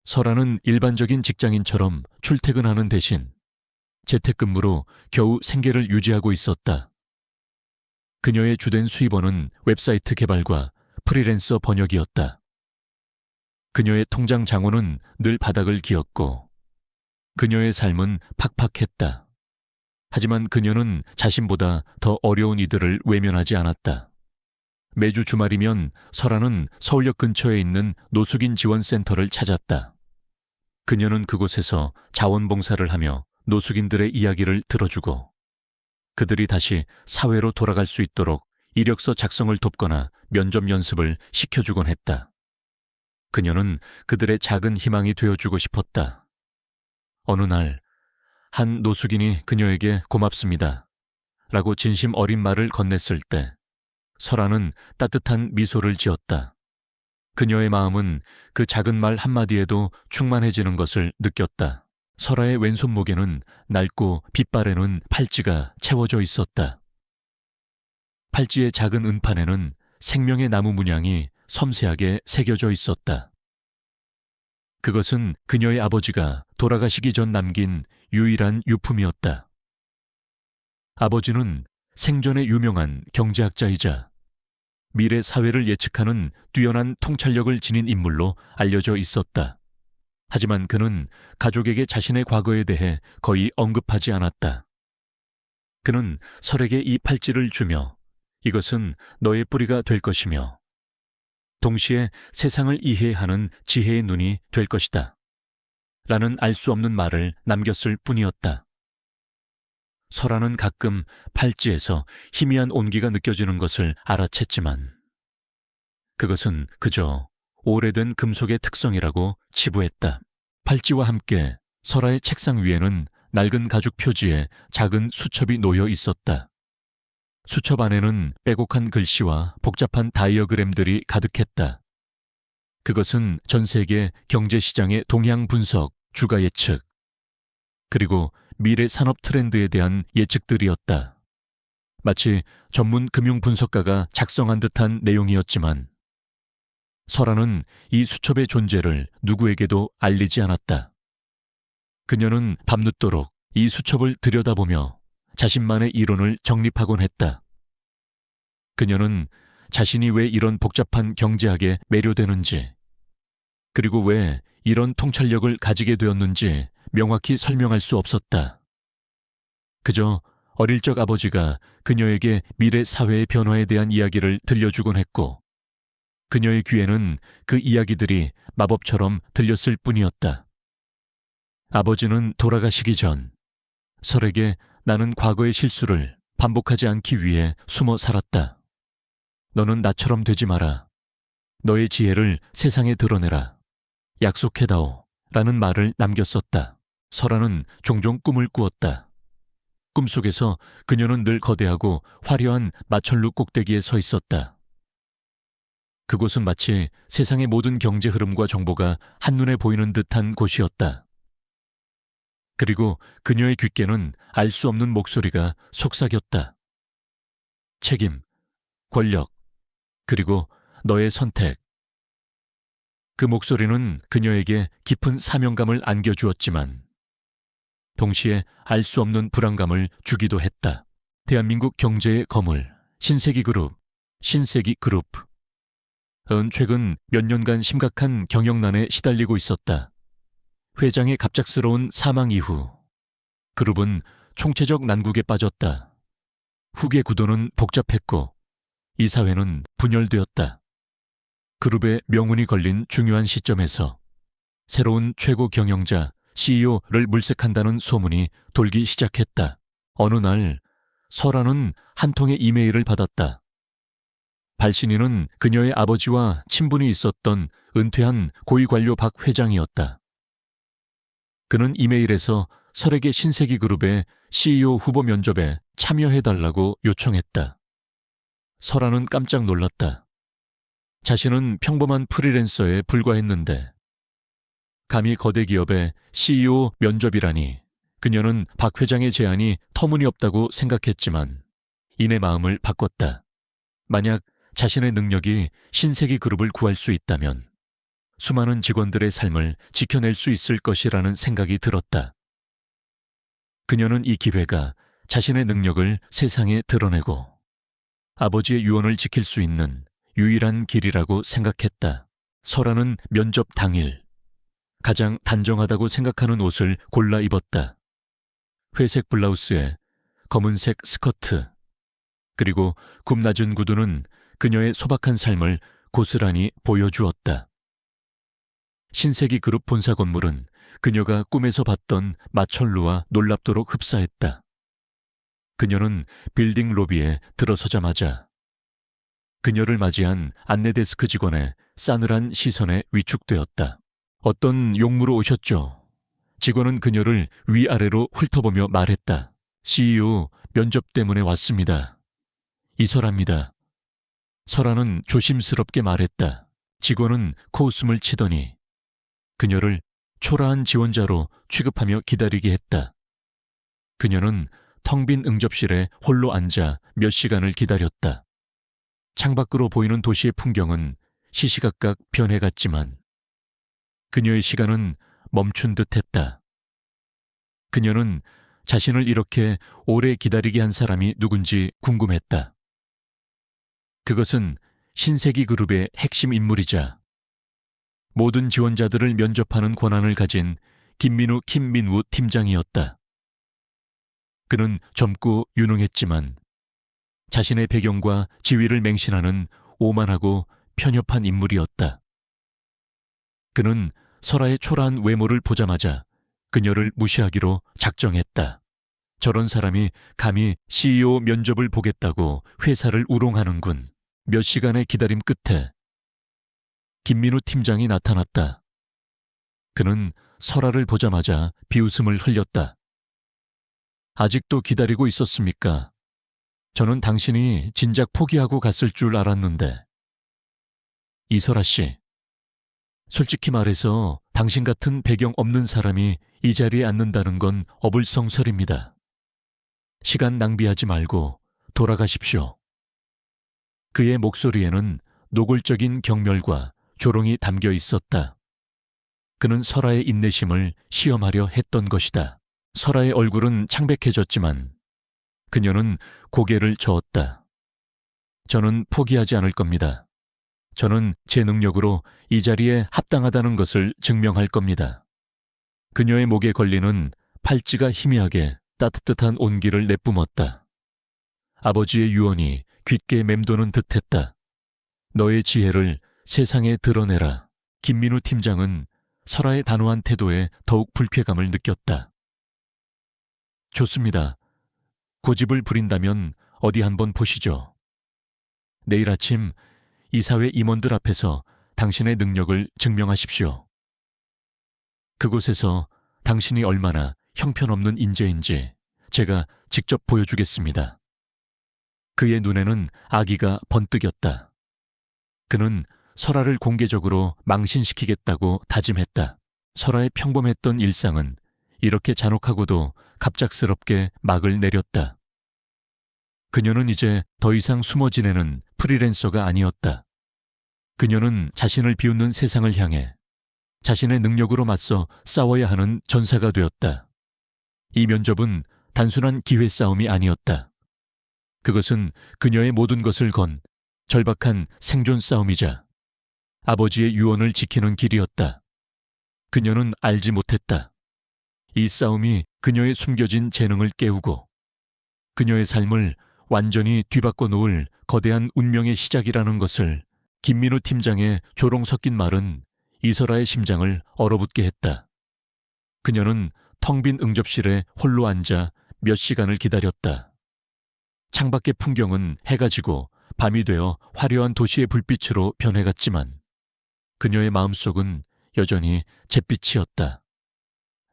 설아는 일반적인 직장인처럼 출퇴근하는 대신 재택근무로 겨우 생계를 유지하고 있었다. 그녀의 주된 수입원은 웹사이트 개발과 프리랜서 번역이었다. 그녀의 통장 잔고는 늘 바닥을 기었고 그녀의 삶은 팍팍했다. 하지만 그녀는 자신보다 더 어려운 이들을 외면하지 않았다. 매주 주말이면 설아는 서울역 근처에 있는 노숙인 지원센터를 찾았다. 그녀는 그곳에서 자원봉사를 하며 노숙인들의 이야기를 들어주고 그들이 다시 사회로 돌아갈 수 있도록 이력서 작성을 돕거나 면접 연습을 시켜주곤 했다. 그녀는 그들의 작은 희망이 되어주고 싶었다. 어느 날 한 노숙인이 그녀에게 고맙습니다 라고 진심 어린 말을 건넸을 때 설아는 따뜻한 미소를 지었다. 그녀의 마음은 그 작은 말 한마디에도 충만해지는 것을 느꼈다. 설아의 왼손목에는 낡고 빛바래는 팔찌가 채워져 있었다. 팔찌의 작은 은판에는 생명의 나무 문양이 섬세하게 새겨져 있었다. 그것은 그녀의 아버지가 돌아가시기 전 남긴 유일한 유품이었다. 아버지는 생전에 유명한 경제학자이자 미래 사회를 예측하는 뛰어난 통찰력을 지닌 인물로 알려져 있었다. 하지만 그는 가족에게 자신의 과거에 대해 거의 언급하지 않았다. 그는 설에게 이 팔찌를 주며 이것은 너의 뿌리가 될 것이며 동시에 세상을 이해하는 지혜의 눈이 될 것이다. 라는 알 수 없는 말을 남겼을 뿐이었다. 설아는 가끔 팔찌에서 희미한 온기가 느껴지는 것을 알아챘지만 그것은 그저 오래된 금속의 특성이라고 치부했다. 팔찌와 함께 설아의 책상 위에는 낡은 가죽 표지에 작은 수첩이 놓여 있었다. 수첩 안에는 빼곡한 글씨와 복잡한 다이어그램들이 가득했다. 그것은 전 세계 경제시장의 동향 분석, 주가 예측, 그리고 미래 산업 트렌드에 대한 예측들이었다. 마치 전문 금융 분석가가 작성한 듯한 내용이었지만 설아는 이 수첩의 존재를 누구에게도 알리지 않았다. 그녀는 밤늦도록 이 수첩을 들여다보며 자신만의 이론을 정립하곤 했다. 그녀는 자신이 왜 이런 복잡한 경제학에 매료되는지, 그리고 왜 이런 통찰력을 가지게 되었는지 명확히 설명할 수 없었다. 그저 어릴 적 아버지가 그녀에게 미래 사회의 변화에 대한 이야기를 들려주곤 했고, 그녀의 귀에는 그 이야기들이 마법처럼 들렸을 뿐이었다. 아버지는 돌아가시기 전 설에게 나는 과거의 실수를 반복하지 않기 위해 숨어 살았다. 너는 나처럼 되지 마라. 너의 지혜를 세상에 드러내라. 약속해다오. 라는 말을 남겼었다. 설아는 종종 꿈을 꾸었다. 꿈속에서 그녀는 늘 거대하고 화려한 마천루 꼭대기에 서 있었다. 그곳은 마치 세상의 모든 경제 흐름과 정보가 한눈에 보이는 듯한 곳이었다. 그리고 그녀의 귓께는 알 수 없는 목소리가 속삭였다. 책임, 권력, 그리고 너의 선택. 그 목소리는 그녀에게 깊은 사명감을 안겨주었지만 동시에 알 수 없는 불안감을 주기도 했다. 대한민국 경제의 거물, 신세기그룹, 신세기그룹. 은 최근 몇 년간 심각한 경영난에 시달리고 있었다. 회장의 갑작스러운 사망 이후 그룹은 총체적 난국에 빠졌다. 후계 구도는 복잡했고 이사회는 분열되었다. 그룹의 명운이 걸린 중요한 시점에서 새로운 최고 경영자 CEO를 물색한다는 소문이 돌기 시작했다. 어느 날 설아는 한 통의 이메일을 받았다. 발신인은 그녀의 아버지와 친분이 있었던 은퇴한 고위관료 박 회장이었다. 그는 이메일에서 설에게 신세기그룹의 CEO 후보 면접에 참여해달라고 요청했다. 설아는 깜짝 놀랐다. 자신은 평범한 프리랜서에 불과했는데 감히 거대 기업의 CEO 면접이라니. 그녀는 박 회장의 제안이 터무니없다고 생각했지만 이내 마음을 바꿨다. 만약 자신의 능력이 신세기그룹을 구할 수 있다면 수많은 직원들의 삶을 지켜낼 수 있을 것이라는 생각이 들었다. 그녀는 이 기회가 자신의 능력을 세상에 드러내고 아버지의 유언을 지킬 수 있는 유일한 길이라고 생각했다. 설아는 면접 당일 가장 단정하다고 생각하는 옷을 골라 입었다. 회색 블라우스에 검은색 스커트, 그리고 굽 낮은 구두는 그녀의 소박한 삶을 고스란히 보여주었다. 신세기 그룹 본사 건물은 그녀가 꿈에서 봤던 마철루와 놀랍도록 흡사했다. 그녀는 빌딩 로비에 들어서자마자 그녀를 맞이한 안내데스크 직원의 싸늘한 시선에 위축되었다. 어떤 용무로 오셨죠? 직원은 그녀를 위아래로 훑어보며 말했다. CEO 면접 때문에 왔습니다. 이설아입니다. 설아는 조심스럽게 말했다. 직원은 코웃음을 치더니 그녀를 초라한 지원자로 취급하며 기다리게 했다. 그녀는 텅 빈 응접실에 홀로 앉아 몇 시간을 기다렸다. 창밖으로 보이는 도시의 풍경은 시시각각 변해갔지만 그녀의 시간은 멈춘 듯했다. 그녀는 자신을 이렇게 오래 기다리게 한 사람이 누군지 궁금했다. 그것은 신세기 그룹의 핵심 인물이자 모든 지원자들을 면접하는 권한을 가진 김민우 팀장이었다. 그는 젊고 유능했지만 자신의 배경과 지위를 맹신하는 오만하고 편협한 인물이었다. 그는 설아의 초라한 외모를 보자마자 그녀를 무시하기로 작정했다. 저런 사람이 감히 CEO 면접을 보겠다고 회사를 우롱하는군. 몇 시간의 기다림 끝에 김민우 팀장이 나타났다. 그는 설아를 보자마자 비웃음을 흘렸다. 아직도 기다리고 있었습니까? 저는 당신이 진작 포기하고 갔을 줄 알았는데. 이설아 씨, 솔직히 말해서 당신 같은 배경 없는 사람이 이 자리에 앉는다는 건 어불성설입니다. 시간 낭비하지 말고 돌아가십시오. 그의 목소리에는 노골적인 경멸과 조롱이 담겨 있었다. 그는 설아의 인내심을 시험하려 했던 것이다. 설아의 얼굴은 창백해졌지만 그녀는 고개를 저었다. 저는 포기하지 않을 겁니다. 저는 제 능력으로 이 자리에 합당하다는 것을 증명할 겁니다. 그녀의 목에 걸리는 팔찌가 희미하게 따뜻한 온기를 내뿜었다. 아버지의 유언이 귓게 맴도는 듯했다. 너의 지혜를 세상에 드러내라. 김민우 팀장은 설아의 단호한 태도에 더욱 불쾌감을 느꼈다. 좋습니다. 고집을 부린다면 어디 한번 보시죠. 내일 아침 이사회 임원들 앞에서 당신의 능력을 증명하십시오. 그곳에서 당신이 얼마나 형편없는 인재인지 제가 직접 보여주겠습니다. 그의 눈에는 아기가 번뜩였다. 그는 설아를 공개적으로 망신시키겠다고 다짐했다. 설아의 평범했던 일상은 이렇게 잔혹하고도 갑작스럽게 막을 내렸다. 그녀는 이제 더 이상 숨어 지내는 프리랜서가 아니었다. 그녀는 자신을 비웃는 세상을 향해 자신의 능력으로 맞서 싸워야 하는 전사가 되었다. 이 면접은 단순한 기회 싸움이 아니었다. 그것은 그녀의 모든 것을 건 절박한 생존 싸움이자 아버지의 유언을 지키는 길이었다. 그녀는 알지 못했다. 이 싸움이 그녀의 숨겨진 재능을 깨우고 그녀의 삶을 완전히 뒤바꿔 놓을 거대한 운명의 시작이라는 것을. 김민우 팀장의 조롱 섞인 말은 이설아의 심장을 얼어붙게 했다. 그녀는 텅 빈 응접실에 홀로 앉아 몇 시간을 기다렸다. 창밖의 풍경은 해가 지고 밤이 되어 화려한 도시의 불빛으로 변해갔지만 그녀의 마음속은 여전히 잿빛이었다.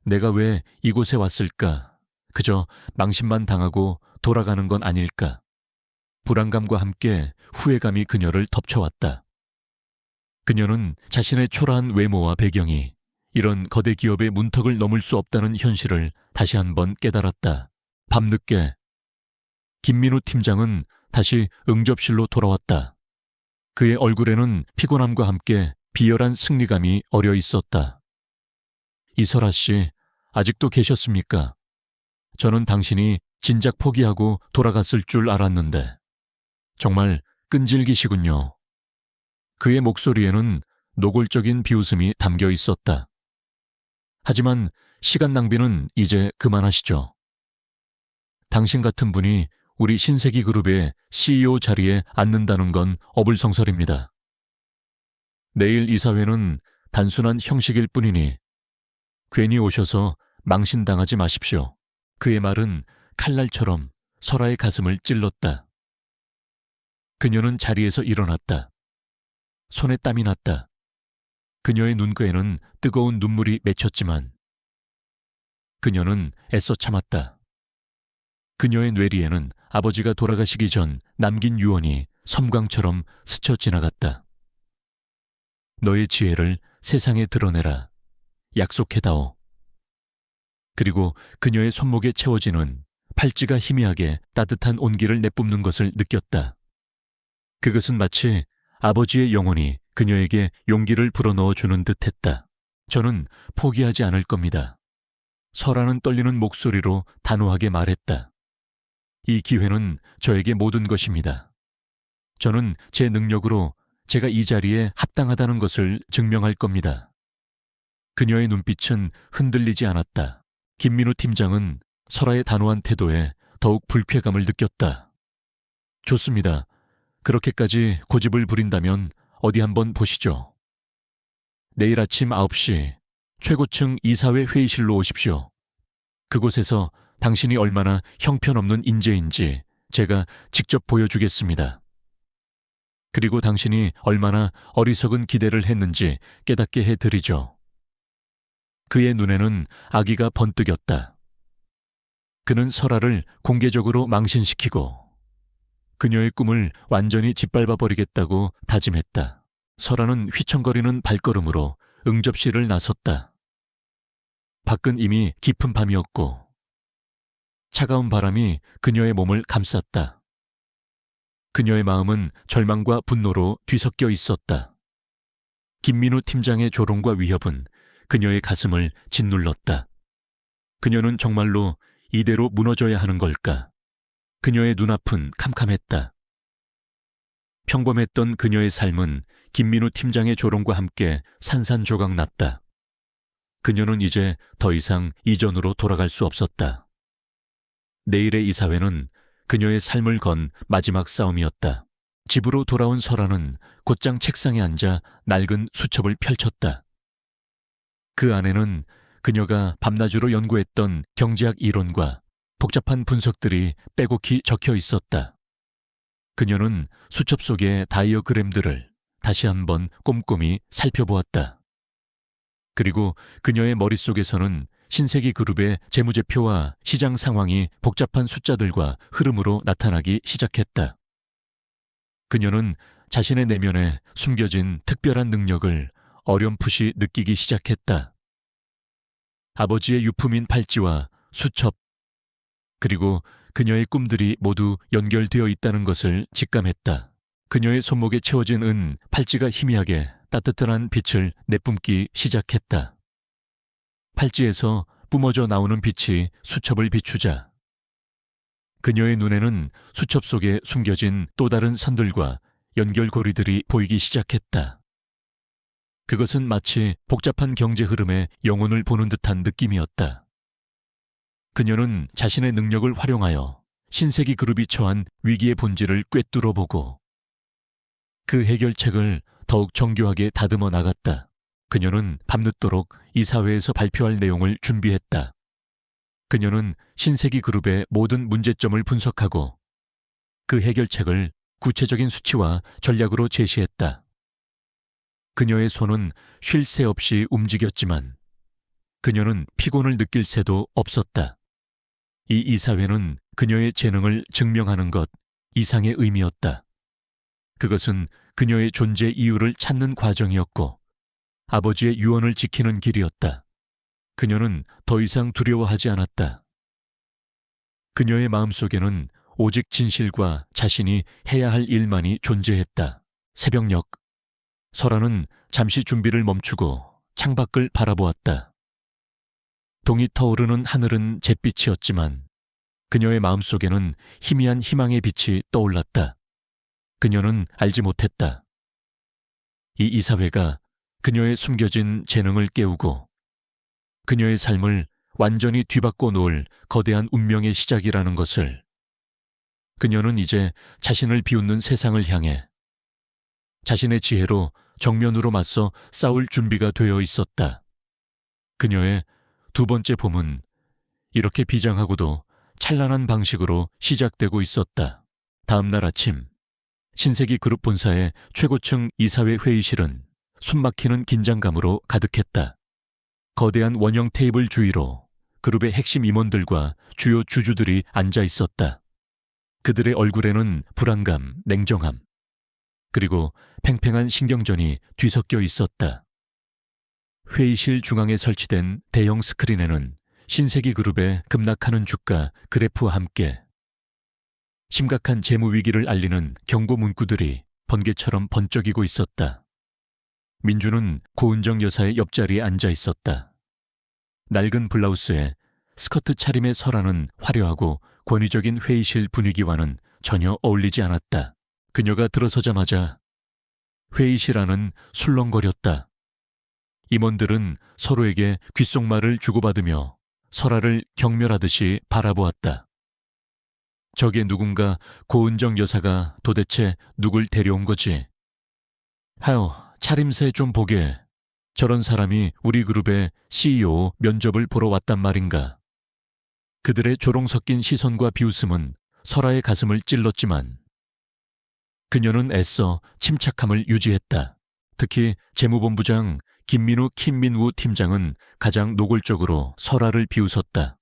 내가 왜 이곳에 왔을까? 그저 망신만 당하고 돌아가는 건 아닐까? 불안감과 함께 후회감이 그녀를 덮쳐왔다. 그녀는 자신의 초라한 외모와 배경이 이런 거대 기업의 문턱을 넘을 수 없다는 현실을 다시 한번 깨달았다. 밤늦게 김민우 팀장은 다시 응접실로 돌아왔다. 그의 얼굴에는 피곤함과 함께 비열한 승리감이 어려 있었다. 이설아 씨, 아직도 계셨습니까? 저는 당신이 진작 포기하고 돌아갔을 줄 알았는데. 정말 끈질기시군요. 그의 목소리에는 노골적인 비웃음이 담겨 있었다. 하지만 시간 낭비는 이제 그만하시죠. 당신 같은 분이 우리 신세기 그룹의 CEO 자리에 앉는다는 건 어불성설입니다. 내일 이사회는 단순한 형식일 뿐이니 괜히 오셔서 망신당하지 마십시오. 그의 말은 칼날처럼 설아의 가슴을 찔렀다. 그녀는 자리에서 일어났다. 손에 땀이 났다. 그녀의 눈가에는 뜨거운 눈물이 맺혔지만 그녀는 애써 참았다. 그녀의 뇌리에는 아버지가 돌아가시기 전 남긴 유언이 섬광처럼 스쳐 지나갔다. 너의 지혜를 세상에 드러내라. 약속해다오. 그리고 그녀의 손목에 채워지는 팔찌가 희미하게 따뜻한 온기를 내뿜는 것을 느꼈다. 그것은 마치 아버지의 영혼이 그녀에게 용기를 불어넣어 주는 듯했다. 저는 포기하지 않을 겁니다. 설아는 떨리는 목소리로 단호하게 말했다. 이 기회는 저에게 모든 것입니다. 저는 제 능력으로 제가 이 자리에 합당하다는 것을 증명할 겁니다. 그녀의 눈빛은 흔들리지 않았다. 김민우 팀장은 설아의 단호한 태도에 더욱 불쾌감을 느꼈다. 좋습니다. 그렇게까지 고집을 부린다면 어디 한번 보시죠. 내일 아침 9시 최고층 이사회 회의실로 오십시오. 그곳에서 당신이 얼마나 형편없는 인재인지 제가 직접 보여주겠습니다. 그리고 당신이 얼마나 어리석은 기대를 했는지 깨닫게 해드리죠. 그의 눈에는 아기가 번뜩였다. 그는 설아를 공개적으로 망신시키고 그녀의 꿈을 완전히 짓밟아버리겠다고 다짐했다. 설아는 휘청거리는 발걸음으로 응접실을 나섰다. 밖은 이미 깊은 밤이었고 차가운 바람이 그녀의 몸을 감쌌다. 그녀의 마음은 절망과 분노로 뒤섞여 있었다. 김민우 팀장의 조롱과 위협은 그녀의 가슴을 짓눌렀다. 그녀는 정말로 이대로 무너져야 하는 걸까? 그녀의 눈앞은 캄캄했다. 평범했던 그녀의 삶은 김민우 팀장의 조롱과 함께 산산조각 났다. 그녀는 이제 더 이상 이전으로 돌아갈 수 없었다. 내일의 이사회는 그녀의 삶을 건 마지막 싸움이었다. 집으로 돌아온 설아는 곧장 책상에 앉아 낡은 수첩을 펼쳤다. 그 안에는 그녀가 밤낮으로 연구했던 경제학 이론과 복잡한 분석들이 빼곡히 적혀 있었다. 그녀는 수첩 속의 다이어그램들을 다시 한번 꼼꼼히 살펴보았다. 그리고 그녀의 머릿속에서는 신세기 그룹의 재무제표와 시장 상황이 복잡한 숫자들과 흐름으로 나타나기 시작했다. 그녀는 자신의 내면에 숨겨진 특별한 능력을 어렴풋이 느끼기 시작했다. 아버지의 유품인 팔찌와 수첩, 그리고 그녀의 꿈들이 모두 연결되어 있다는 것을 직감했다. 그녀의 손목에 채워진 은 팔찌가 희미하게 따뜻한 빛을 내뿜기 시작했다. 팔찌에서 뿜어져 나오는 빛이 수첩을 비추자 그녀의 눈에는 수첩 속에 숨겨진 또 다른 선들과 연결고리들이 보이기 시작했다. 그것은 마치 복잡한 경제 흐름의 영혼을 보는 듯한 느낌이었다. 그녀는 자신의 능력을 활용하여 신세기 그룹이 처한 위기의 본질을 꿰뚫어보고 그 해결책을 더욱 정교하게 다듬어 나갔다. 그녀는 밤늦도록 이사회에서 발표할 내용을 준비했다. 그녀는 신세기 그룹의 모든 문제점을 분석하고 그 해결책을 구체적인 수치와 전략으로 제시했다. 그녀의 손은 쉴 새 없이 움직였지만 그녀는 피곤을 느낄 새도 없었다. 이 이사회는 그녀의 재능을 증명하는 것 이상의 의미였다. 그것은 그녀의 존재 이유를 찾는 과정이었고 아버지의 유언을 지키는 길이었다. 그녀는 더 이상 두려워하지 않았다. 그녀의 마음속에는 오직 진실과 자신이 해야 할 일만이 존재했다. 새벽녘, 설아는 잠시 준비를 멈추고 창밖을 바라보았다. 동이 터오르는 하늘은 잿빛이었지만 그녀의 마음속에는 희미한 희망의 빛이 떠올랐다. 그녀는 알지 못했다. 이 이사회가 그녀의 숨겨진 재능을 깨우고 그녀의 삶을 완전히 뒤바꿔 놓을 거대한 운명의 시작이라는 것을. 그녀는 이제 자신을 비웃는 세상을 향해 자신의 지혜로 정면으로 맞서 싸울 준비가 되어 있었다. 그녀의 두 번째 봄은 이렇게 비장하고도 찬란한 방식으로 시작되고 있었다. 다음 날 아침, 신세기 그룹 본사의 최고층 이사회 회의실은 숨막히는 긴장감으로 가득했다. 거대한 원형 테이블 주위로 그룹의 핵심 임원들과 주요 주주들이 앉아 있었다. 그들의 얼굴에는 불안감, 냉정함, 그리고 팽팽한 신경전이 뒤섞여 있었다. 회의실 중앙에 설치된 대형 스크린에는 신세기 그룹의 급락하는 주가 그래프와 함께 심각한 재무 위기를 알리는 경고 문구들이 번개처럼 번쩍이고 있었다. 민주는 고은정 여사의 옆자리에 앉아 있었다. 낡은 블라우스에 스커트 차림의 설아는 화려하고 권위적인 회의실 분위기와는 전혀 어울리지 않았다. 그녀가 들어서자마자 회의실 안은 술렁거렸다. 임원들은 서로에게 귓속말을 주고받으며 설아를 경멸하듯이 바라보았다. 저게 누군가 고은정 여사가 도대체 누굴 데려온 거지? 하여 차림새 좀 보게. 저런 사람이 우리 그룹의 CEO 면접을 보러 왔단 말인가. 그들의 조롱 섞인 시선과 비웃음은 설아의 가슴을 찔렀지만 그녀는 애써 침착함을 유지했다. 특히 재무본부장 김민우 팀장은 가장 노골적으로 설아를 비웃었다.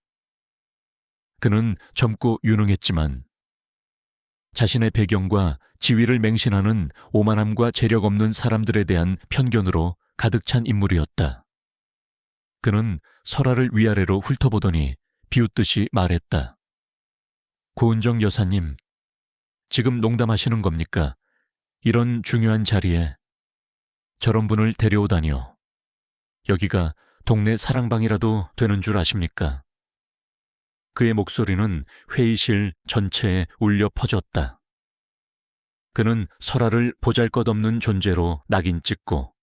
그는 젊고 유능했지만 자신의 배경과 지위를 맹신하는 오만함과 재력 없는 사람들에 대한 편견으로 가득 찬 인물이었다. 그는 설아를 위아래로 훑어보더니 비웃듯이 말했다. 고은정 여사님, 지금 농담하시는 겁니까? 이런 중요한 자리에 저런 분을 데려오다니요. 여기가 동네 사랑방이라도 되는 줄 아십니까? 그의 목소리는 회의실 전체에 울려 퍼졌다. 그는 설아를 보잘것없는 존재로 낙인 찍고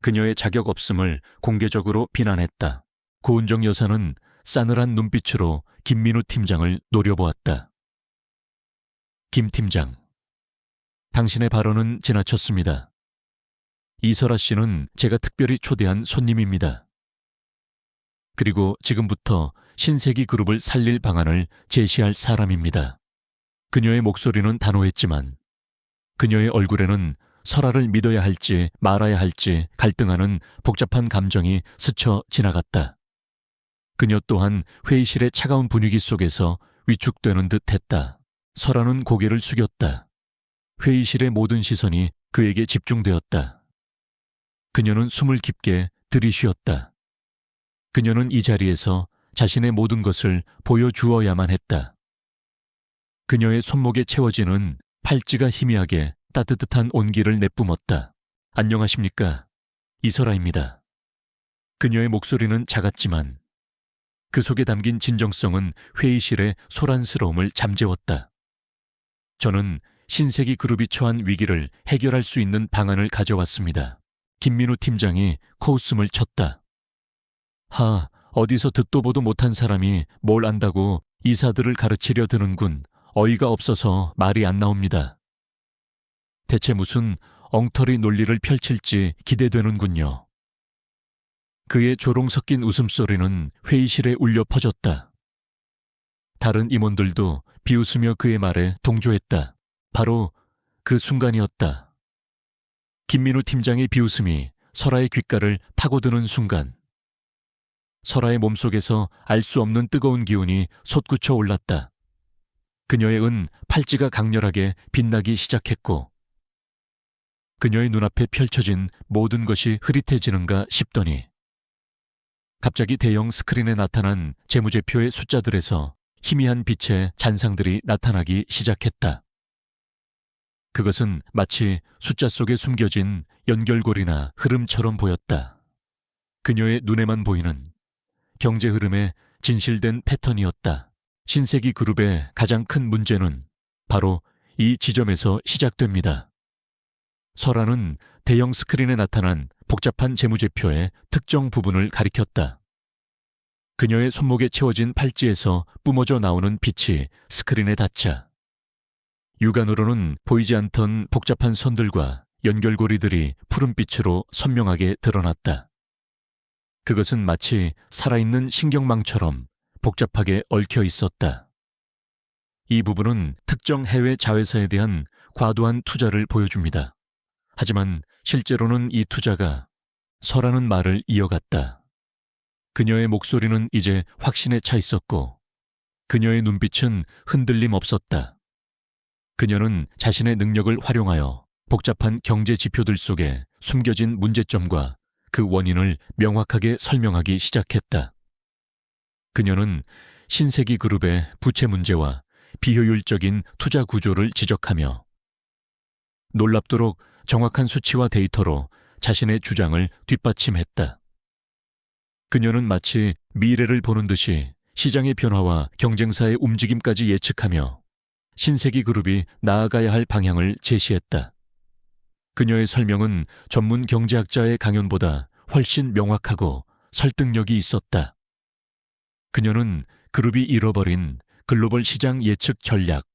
그녀의 자격 없음을 공개적으로 비난했다. 고은정 여사는 싸늘한 눈빛으로 김민우 팀장을 노려보았다. 김 팀장, 당신의 발언은 지나쳤습니다. 이설아 씨는 제가 특별히 초대한 손님입니다. 그리고 지금부터 신세기 그룹을 살릴 방안을 제시할 사람입니다. 그녀의 목소리는 단호했지만 그녀의 얼굴에는 설아를 믿어야 할지 말아야 할지 갈등하는 복잡한 감정이 스쳐 지나갔다. 그녀 또한 회의실의 차가운 분위기 속에서 위축되는 듯 했다. 설아는 고개를 숙였다. 회의실의 모든 시선이 그에게 집중되었다. 그녀는 숨을 깊게 들이쉬었다. 그녀는 이 자리에서 자신의 모든 것을 보여주어야만 했다. 그녀의 손목에 채워지는 팔찌가 희미하게 따뜻한 온기를 내뿜었다. 안녕하십니까? 이설아입니다. 그녀의 목소리는 작았지만 그 속에 담긴 진정성은 회의실의 소란스러움을 잠재웠다. 저는 신세기 그룹이 처한 위기를 해결할 수 있는 방안을 가져왔습니다. 김민우 팀장이 코웃음을 쳤다. 어디서 듣도 보도 못한 사람이 뭘 안다고 이사들을 가르치려 드는군. 어이가 없어서 말이 안 나옵니다. 대체 무슨 엉터리 논리를 펼칠지 기대되는군요. 그의 조롱 섞인 웃음소리는 회의실에 울려 퍼졌다. 다른 임원들도 비웃으며 그의 말에 동조했다. 바로 그 순간이었다. 김민우 팀장의 비웃음이 설아의 귓가를 파고드는 순간 설아의 몸속에서 알 수 없는 뜨거운 기운이 솟구쳐 올랐다. 그녀의 팔찌가 강렬하게 빛나기 시작했고 그녀의 눈앞에 펼쳐진 모든 것이 흐릿해지는가 싶더니 갑자기 대형 스크린에 나타난 재무제표의 숫자들에서 희미한 빛의 잔상들이 나타나기 시작했다. 그것은 마치 숫자 속에 숨겨진 연결고리나 흐름처럼 보였다. 그녀의 눈에만 보이는 경제 흐름의 진실된 패턴이었다. 신세기 그룹의 가장 큰 문제는 바로 이 지점에서 시작됩니다. 설화는 대형 스크린에 나타난 복잡한 재무제표의 특정 부분을 가리켰다. 그녀의 손목에 채워진 팔찌에서 뿜어져 나오는 빛이 스크린에 닿자 육안으로는 보이지 않던 복잡한 선들과 연결고리들이 푸른빛으로 선명하게 드러났다. 그것은 마치 살아있는 신경망처럼 복잡하게 얽혀 있었다. 이 부분은 특정 해외 자회사에 대한 과도한 투자를 보여줍니다. 하지만 실제로는 이 투자가 설하는 말을 이어갔다. 그녀의 목소리는 이제 확신에 차 있었고 그녀의 눈빛은 흔들림 없었다. 그녀는 자신의 능력을 활용하여 복잡한 경제 지표들 속에 숨겨진 문제점과 그 원인을 명확하게 설명하기 시작했다. 그녀는 신세기 그룹의 부채 문제와 비효율적인 투자 구조를 지적하며 놀랍도록 정확한 수치와 데이터로 자신의 주장을 뒷받침했다. 그녀는 마치 미래를 보는 듯이 시장의 변화와 경쟁사의 움직임까지 예측하며 신세기 그룹이 나아가야 할 방향을 제시했다. 그녀의 설명은 전문 경제학자의 강연보다 훨씬 명확하고 설득력이 있었다. 그녀는 그룹이 잃어버린 글로벌 시장 예측 전략,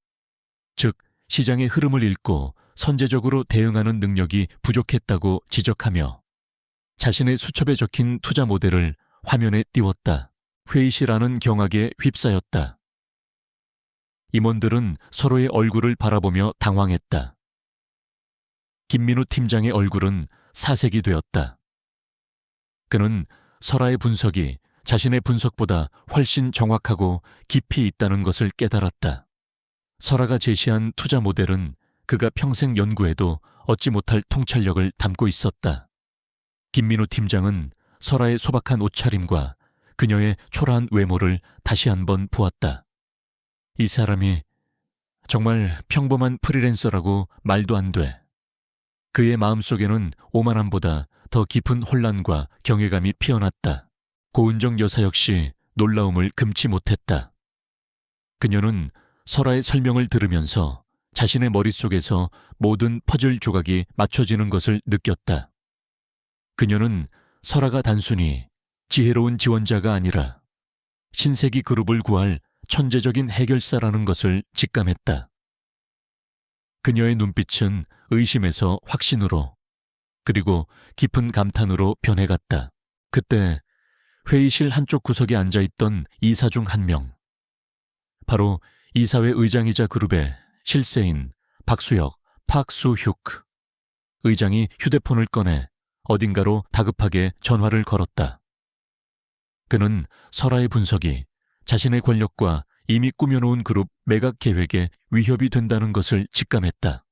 즉 시장의 흐름을 읽고 선제적으로 대응하는 능력이 부족했다고 지적하며 자신의 수첩에 적힌 투자 모델을 화면에 띄웠다. 회의실안은 경악에 휩싸였다. 임원들은 서로의 얼굴을 바라보며 당황했다. 김민우 팀장의 얼굴은 사색이 되었다. 그는 설화의 분석이 자신의 분석보다 훨씬 정확하고 깊이 있다는 것을 깨달았다. 설화가 제시한 투자 모델은 그가 평생 연구해도 얻지 못할 통찰력을 담고 있었다. 김민우 팀장은 설화의 소박한 옷차림과 그녀의 초라한 외모를 다시 한번 보았다. 이 사람이 정말 평범한 프리랜서라고 말도 안 돼. 그의 마음속에는 오만함보다 더 깊은 혼란과 경외감이 피어났다. 고은정 여사 역시 놀라움을 금치 못했다. 그녀는 설화의 설명을 들으면서 자신의 머릿속에서 모든 퍼즐 조각이 맞춰지는 것을 느꼈다. 그녀는 설화가 단순히 지혜로운 지원자가 아니라 신세기 그룹을 구할 천재적인 해결사라는 것을 직감했다. 그녀의 눈빛은 의심에서 확신으로 그리고 깊은 감탄으로 변해갔다. 그때 회의실 한쪽 구석에 앉아있던 이사 중 한 명, 바로 이사회 의장이자 그룹의 실세인 박수혁, 팍수휴크. 의장이 휴대폰을 꺼내 어딘가로 다급하게 전화를 걸었다. 그는 설화의 분석이 자신의 권력과 이미 꾸며놓은 그룹 매각 계획에 위협이 된다는 것을 직감했다.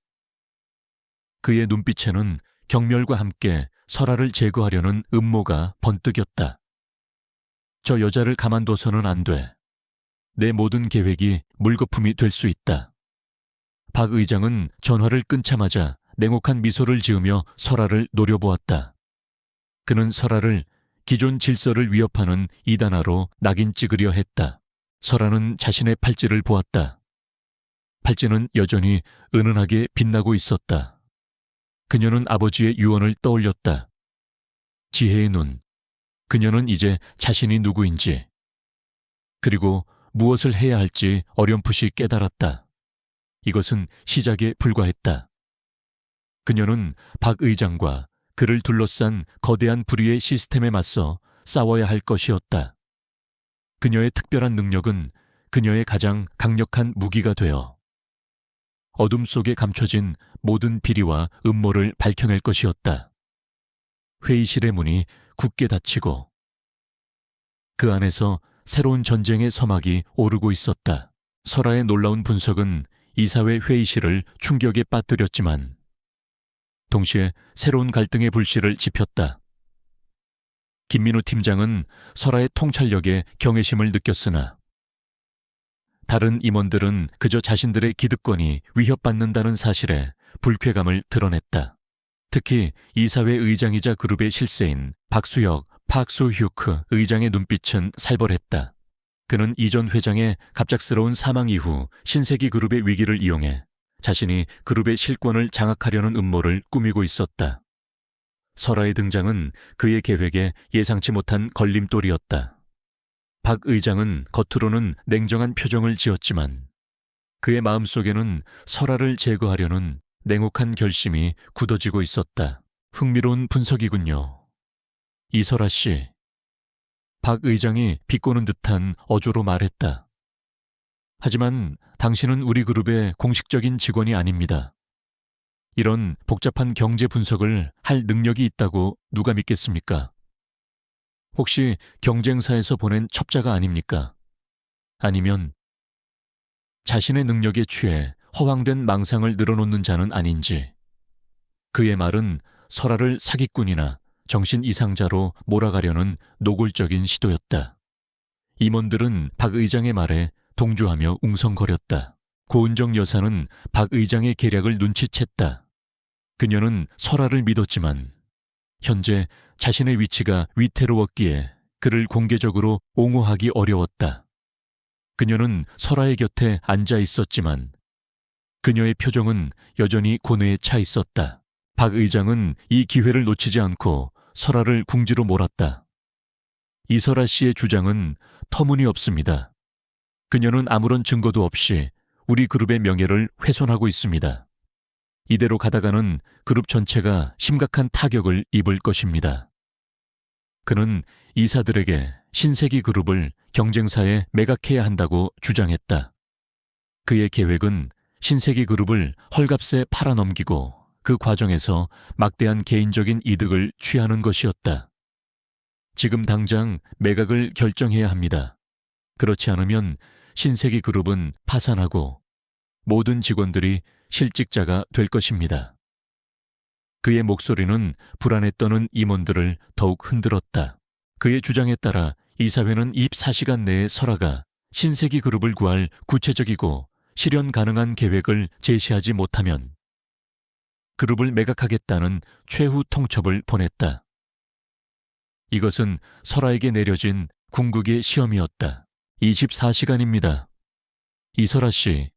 그의 눈빛에는 경멸과 함께 설화를 제거하려는 음모가 번뜩였다. 저 여자를 가만둬서는 안 돼. 내 모든 계획이 물거품이 될 수 있다. 박 의장은 전화를 끊자마자 냉혹한 미소를 지으며 설화를 노려보았다. 그는 설화를 기존 질서를 위협하는 이단화로 낙인 찍으려 했다. 설화는 자신의 팔찌를 보았다. 팔찌는 여전히 은은하게 빛나고 있었다. 그녀는 아버지의 유언을 떠올렸다. 지혜의 눈. 그녀는 이제 자신이 누구인지, 그리고 무엇을 해야 할지 어렴풋이 깨달았다. 이것은 시작에 불과했다. 그녀는 박 의장과 그를 둘러싼 거대한 불의의 시스템에 맞서 싸워야 할 것이었다. 그녀의 특별한 능력은 그녀의 가장 강력한 무기가 되어 어둠 속에 감춰진 모든 비리와 음모를 밝혀낼 것이었다. 회의실의 문이 굳게 닫히고 그 안에서 새로운 전쟁의 서막이 오르고 있었다. 설화의 놀라운 분석은 이사회 회의실을 충격에 빠뜨렸지만 동시에 새로운 갈등의 불씨를 지폈다. 김민우 팀장은 설화의 통찰력에 경외심을 느꼈으나 다른 임원들은 그저 자신들의 기득권이 위협받는다는 사실에 불쾌감을 드러냈다. 특히 이사회 의장이자 그룹의 실세인 박수혁, 팍수휴크 의장의 눈빛은 살벌했다. 그는 이전 회장의 갑작스러운 사망 이후 신세기 그룹의 위기를 이용해 자신이 그룹의 실권을 장악하려는 음모를 꾸미고 있었다. 설아의 등장은 그의 계획에 예상치 못한 걸림돌이었다. 박 의장은 겉으로는 냉정한 표정을 지었지만 그의 마음속에는 설아를 제거하려는 냉혹한 결심이 굳어지고 있었다. 흥미로운 분석이군요. 이설아 씨. 박 의장이 비꼬는 듯한 어조로 말했다. 하지만 당신은 우리 그룹의 공식적인 직원이 아닙니다. 이런 복잡한 경제 분석을 할 능력이 있다고 누가 믿겠습니까? 혹시 경쟁사에서 보낸 첩자가 아닙니까? 아니면 자신의 능력에 취해 허황된 망상을 늘어놓는 자는 아닌지. 그의 말은 설아를 사기꾼이나 정신 이상자로 몰아가려는 노골적인 시도였다. 임원들은 박 의장의 말에 동조하며 웅성거렸다. 고은정 여사는 박 의장의 계략을 눈치챘다. 그녀는 설아를 믿었지만 현재 자신의 위치가 위태로웠기에 그를 공개적으로 옹호하기 어려웠다. 그녀는 설아의 곁에 앉아 있었지만 그녀의 표정은 여전히 고뇌에 차 있었다. 박 의장은 이 기회를 놓치지 않고 설아를 궁지로 몰았다. 이설아 씨의 주장은 터무니없습니다. 그녀는 아무런 증거도 없이 우리 그룹의 명예를 훼손하고 있습니다. 이대로 가다가는 그룹 전체가 심각한 타격을 입을 것입니다. 그는 이사들에게 신세기 그룹을 경쟁사에 매각해야 한다고 주장했다. 그의 계획은 신세기 그룹을 헐값에 팔아넘기고 그 과정에서 막대한 개인적인 이득을 취하는 것이었다. 지금 당장 매각을 결정해야 합니다. 그렇지 않으면 신세기 그룹은 파산하고 모든 직원들이 실직자가 될 것입니다. 그의 목소리는 불안에 떠는 임원들을 더욱 흔들었다. 그의 주장에 따라 이사회는 24시간 내에 설아가 신세기 그룹을 구할 구체적이고 실현 가능한 계획을 제시하지 못하면 그룹을 매각하겠다는 최후 통첩을 보냈다. 이것은 설아에게 내려진 궁극의 시험이었다. 24시간입니다. 이설아 씨,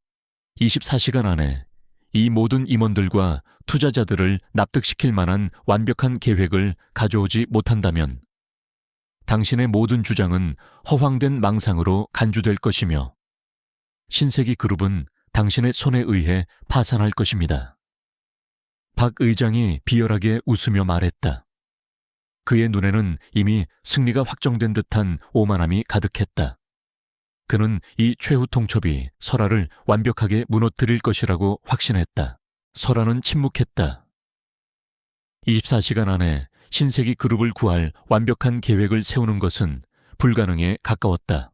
24시간 안에 이 모든 임원들과 투자자들을 납득시킬 만한 완벽한 계획을 가져오지 못한다면 당신의 모든 주장은 허황된 망상으로 간주될 것이며 신세기 그룹은 당신의 손에 의해 파산할 것입니다. 박 의장이 비열하게 웃으며 말했다. 그의 눈에는 이미 승리가 확정된 듯한 오만함이 가득했다. 그는 이 최후 통첩이 설아를 완벽하게 무너뜨릴 것이라고 확신했다. 설아는 침묵했다. 24시간 안에 신세기 그룹을 구할 완벽한 계획을 세우는 것은 불가능에 가까웠다.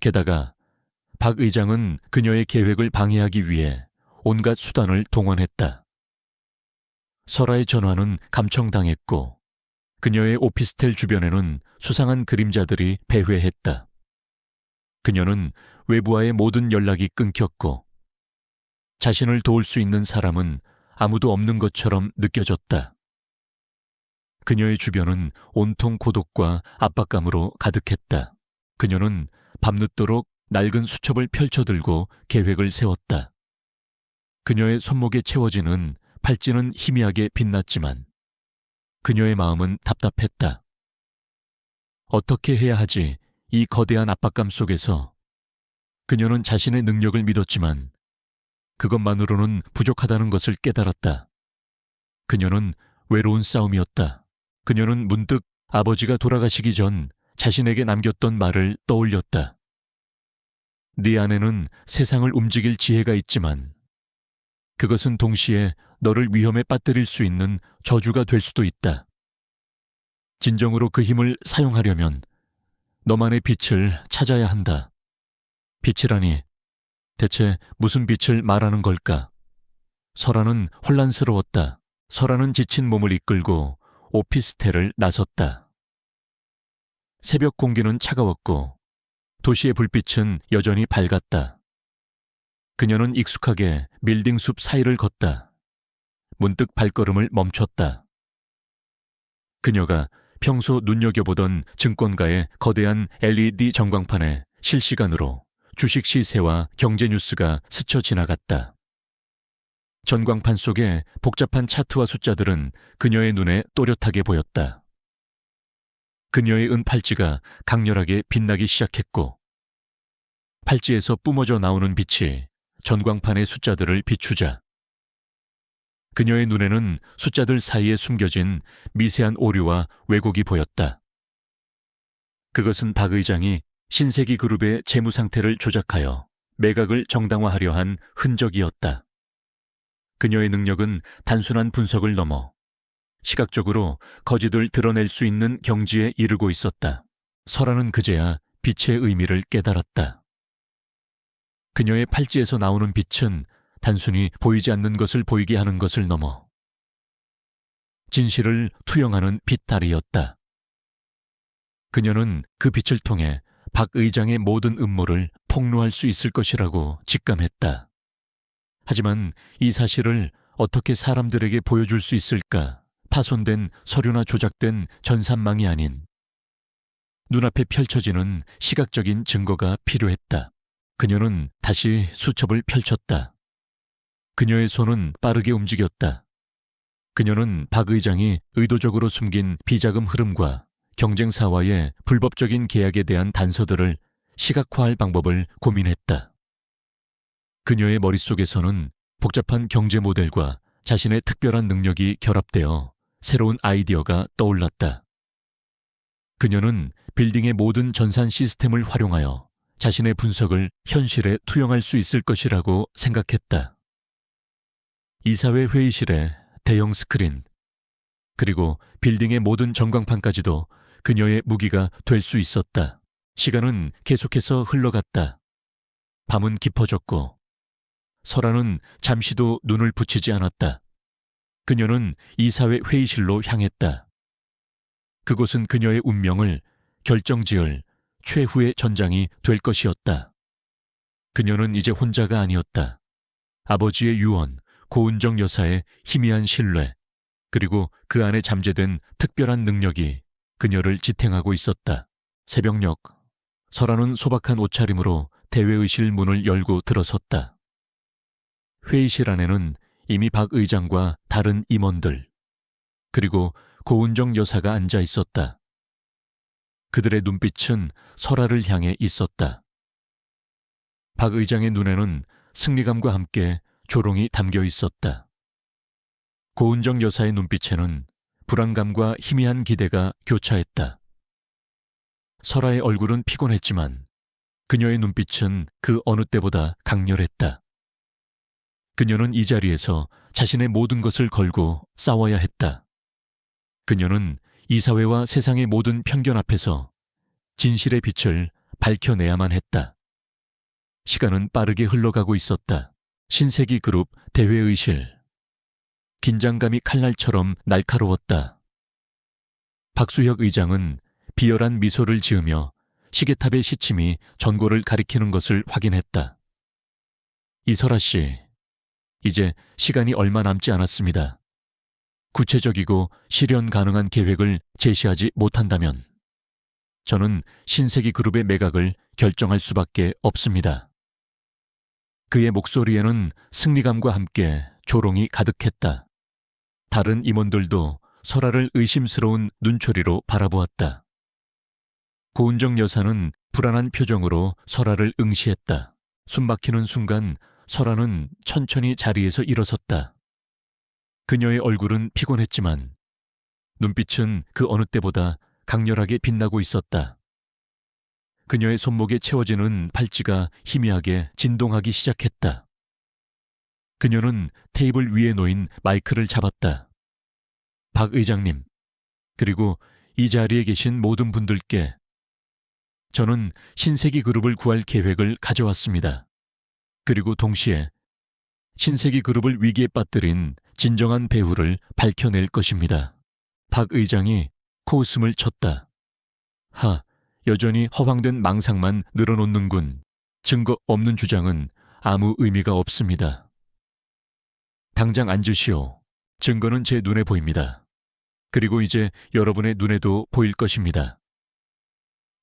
게다가 박 의장은 그녀의 계획을 방해하기 위해 온갖 수단을 동원했다. 설아의 전화는 감청당했고 그녀의 오피스텔 주변에는 수상한 그림자들이 배회했다. 그녀는 외부와의 모든 연락이 끊겼고 자신을 도울 수 있는 사람은 아무도 없는 것처럼 느껴졌다. 그녀의 주변은 온통 고독과 압박감으로 가득했다. 그녀는 밤늦도록 낡은 수첩을 펼쳐들고 계획을 세웠다. 그녀의 손목에 채워지는 팔찌는 희미하게 빛났지만 그녀의 마음은 답답했다. 어떻게 해야 하지? 이 거대한 압박감 속에서 그녀는 자신의 능력을 믿었지만 그것만으로는 부족하다는 것을 깨달았다. 그녀는 외로운 싸움이었다. 그녀는 문득 아버지가 돌아가시기 전 자신에게 남겼던 말을 떠올렸다. 네 안에는 세상을 움직일 지혜가 있지만 그것은 동시에 너를 위험에 빠뜨릴 수 있는 저주가 될 수도 있다. 진정으로 그 힘을 사용하려면 너만의 빛을 찾아야 한다. 빛이라니 대체 무슨 빛을 말하는 걸까? 설아는 혼란스러웠다. 설아는 지친 몸을 이끌고 오피스텔을 나섰다. 새벽 공기는 차가웠고 도시의 불빛은 여전히 밝았다. 그녀는 익숙하게 빌딩 숲 사이를 걷다. 문득 발걸음을 멈췄다. 그녀가 평소 눈여겨보던 증권가의 거대한 LED 전광판에 실시간으로 주식 시세와 경제 뉴스가 스쳐 지나갔다. 전광판 속의 복잡한 차트와 숫자들은 그녀의 눈에 또렷하게 보였다. 그녀의 은 팔찌가 강렬하게 빛나기 시작했고, 팔찌에서 뿜어져 나오는 빛이 전광판의 숫자들을 비추자 그녀의 눈에는 숫자들 사이에 숨겨진 미세한 오류와 왜곡이 보였다. 그것은 박 의장이 신세기 그룹의 재무 상태를 조작하여 매각을 정당화하려 한 흔적이었다. 그녀의 능력은 단순한 분석을 넘어 시각적으로 거짓을 드러낼 수 있는 경지에 이르고 있었다. 설아는 그제야 빛의 의미를 깨달았다. 그녀의 팔찌에서 나오는 빛은 단순히 보이지 않는 것을 보이게 하는 것을 넘어 진실을 투영하는 빛다리였다. 그녀는 그 빛을 통해 박 의장의 모든 음모를 폭로할 수 있을 것이라고 직감했다. 하지만 이 사실을 어떻게 사람들에게 보여줄 수 있을까? 파손된 서류나 조작된 전산망이 아닌 눈앞에 펼쳐지는 시각적인 증거가 필요했다. 그녀는 다시 수첩을 펼쳤다. 그녀의 손은 빠르게 움직였다. 그녀는 박 의장이 의도적으로 숨긴 비자금 흐름과 경쟁사와의 불법적인 계약에 대한 단서들을 시각화할 방법을 고민했다. 그녀의 머릿속에서는 복잡한 경제 모델과 자신의 특별한 능력이 결합되어 새로운 아이디어가 떠올랐다. 그녀는 빌딩의 모든 전산 시스템을 활용하여 자신의 분석을 현실에 투영할 수 있을 것이라고 생각했다. 이사회 회의실에 대형 스크린, 그리고 빌딩의 모든 전광판까지도 그녀의 무기가 될 수 있었다. 시간은 계속해서 흘러갔다. 밤은 깊어졌고 설아는 잠시도 눈을 붙이지 않았다. 그녀는 이사회 회의실로 향했다. 그곳은 그녀의 운명을 결정지을 최후의 전장이 될 것이었다. 그녀는 이제 혼자가 아니었다. 아버지의 유언, 고은정 여사의 희미한 신뢰, 그리고 그 안에 잠재된 특별한 능력이 그녀를 지탱하고 있었다. 새벽녘, 설아는 소박한 옷차림으로 대회의실 문을 열고 들어섰다. 회의실 안에는 이미 박 의장과 다른 임원들, 그리고 고은정 여사가 앉아 있었다. 그들의 눈빛은 설아를 향해 있었다. 박 의장의 눈에는 승리감과 함께 조롱이 담겨 있었다. 고은정 여사의 눈빛에는 불안감과 희미한 기대가 교차했다. 설아의 얼굴은 피곤했지만 그녀의 눈빛은 그 어느 때보다 강렬했다. 그녀는 이 자리에서 자신의 모든 것을 걸고 싸워야 했다. 그녀는 이사회와 세상의 모든 편견 앞에서 진실의 빛을 밝혀내야만 했다. 시간은 빠르게 흘러가고 있었다. 신세기 그룹 대회의실. 긴장감이 칼날처럼 날카로웠다. 박수혁 의장은 비열한 미소를 지으며 시계탑의 시침이 전고를 가리키는 것을 확인했다. 이설아 씨, 이제 시간이 얼마 남지 않았습니다. 구체적이고 실현 가능한 계획을 제시하지 못한다면 저는 신세기 그룹의 매각을 결정할 수밖에 없습니다. 그의 목소리에는 승리감과 함께 조롱이 가득했다. 다른 임원들도 설아를 의심스러운 눈초리로 바라보았다. 고은정 여사는 불안한 표정으로 설아를 응시했다. 숨막히는 순간 설아는 천천히 자리에서 일어섰다. 그녀의 얼굴은 피곤했지만 눈빛은 그 어느 때보다 강렬하게 빛나고 있었다. 그녀의 손목에 채워지는 팔찌가 희미하게 진동하기 시작했다. 그녀는 테이블 위에 놓인 마이크를 잡았다. 박 의장님, 그리고 이 자리에 계신 모든 분들께 저는 신세기 그룹을 구할 계획을 가져왔습니다. 그리고 동시에 신세기 그룹을 위기에 빠뜨린 진정한 배후를 밝혀낼 것입니다. 박 의장이 코웃음을 쳤다. 여전히 허황된 망상만 늘어놓는군. 증거 없는 주장은 아무 의미가 없습니다. 당장 앉으시오. 증거는 제 눈에 보입니다. 그리고 이제 여러분의 눈에도 보일 것입니다.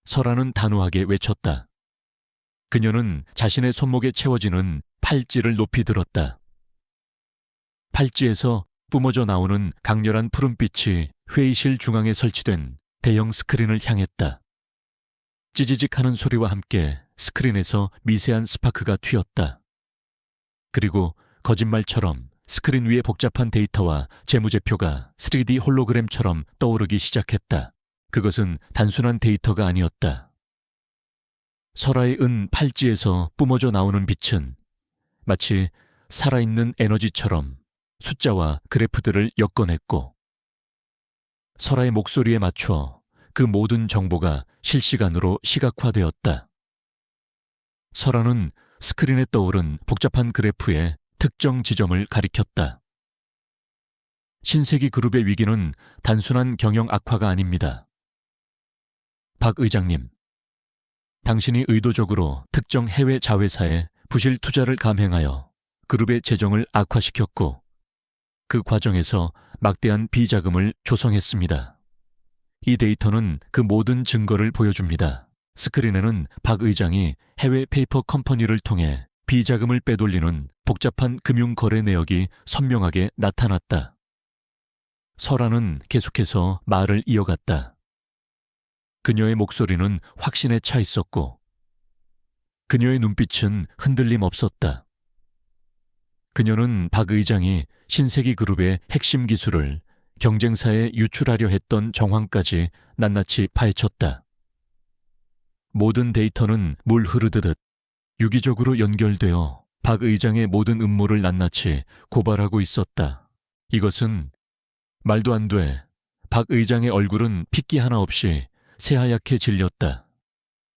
설아는 단호하게 외쳤다. 그녀는 자신의 손목에 채워지는 팔찌를 높이 들었다. 팔찌에서 뿜어져 나오는 강렬한 푸른빛이 회의실 중앙에 설치된 대형 스크린을 향했다. 찌지직하는 소리와 함께 스크린에서 미세한 스파크가 튀었다. 그리고 거짓말처럼 스크린 위에 복잡한 데이터와 재무제표가 3D 홀로그램처럼 떠오르기 시작했다. 그것은 단순한 데이터가 아니었다. 설아의 은 팔찌에서 뿜어져 나오는 빛은 마치 살아있는 에너지처럼 숫자와 그래프들을 엮어냈고, 설아의 목소리에 맞춰 그 모든 정보가 실시간으로 시각화되었다. 설아는 스크린에 떠오른 복잡한 그래프의 특정 지점을 가리켰다. 신세기 그룹의 위기는 단순한 경영 악화가 아닙니다. 박 의장님, 당신이 의도적으로 특정 해외 자회사에 부실 투자를 감행하여 그룹의 재정을 악화시켰고, 그 과정에서 막대한 비자금을 조성했습니다. 이 데이터는 그 모든 증거를 보여줍니다. 스크린에는 박 의장이 해외 페이퍼 컴퍼니를 통해 비자금을 빼돌리는 복잡한 금융거래 내역이 선명하게 나타났다. 설아는 계속해서 말을 이어갔다. 그녀의 목소리는 확신에 차 있었고, 그녀의 눈빛은 흔들림 없었다. 그녀는 박 의장이 신세기 그룹의 핵심 기술을 경쟁사에 유출하려 했던 정황까지 낱낱이 파헤쳤다. 모든 데이터는 물 흐르듯 유기적으로 연결되어 박 의장의 모든 음모를 낱낱이 고발하고 있었다. 이것은 말도 안 돼. 박 의장의 얼굴은 핏기 하나 없이 새하얗게 질렸다.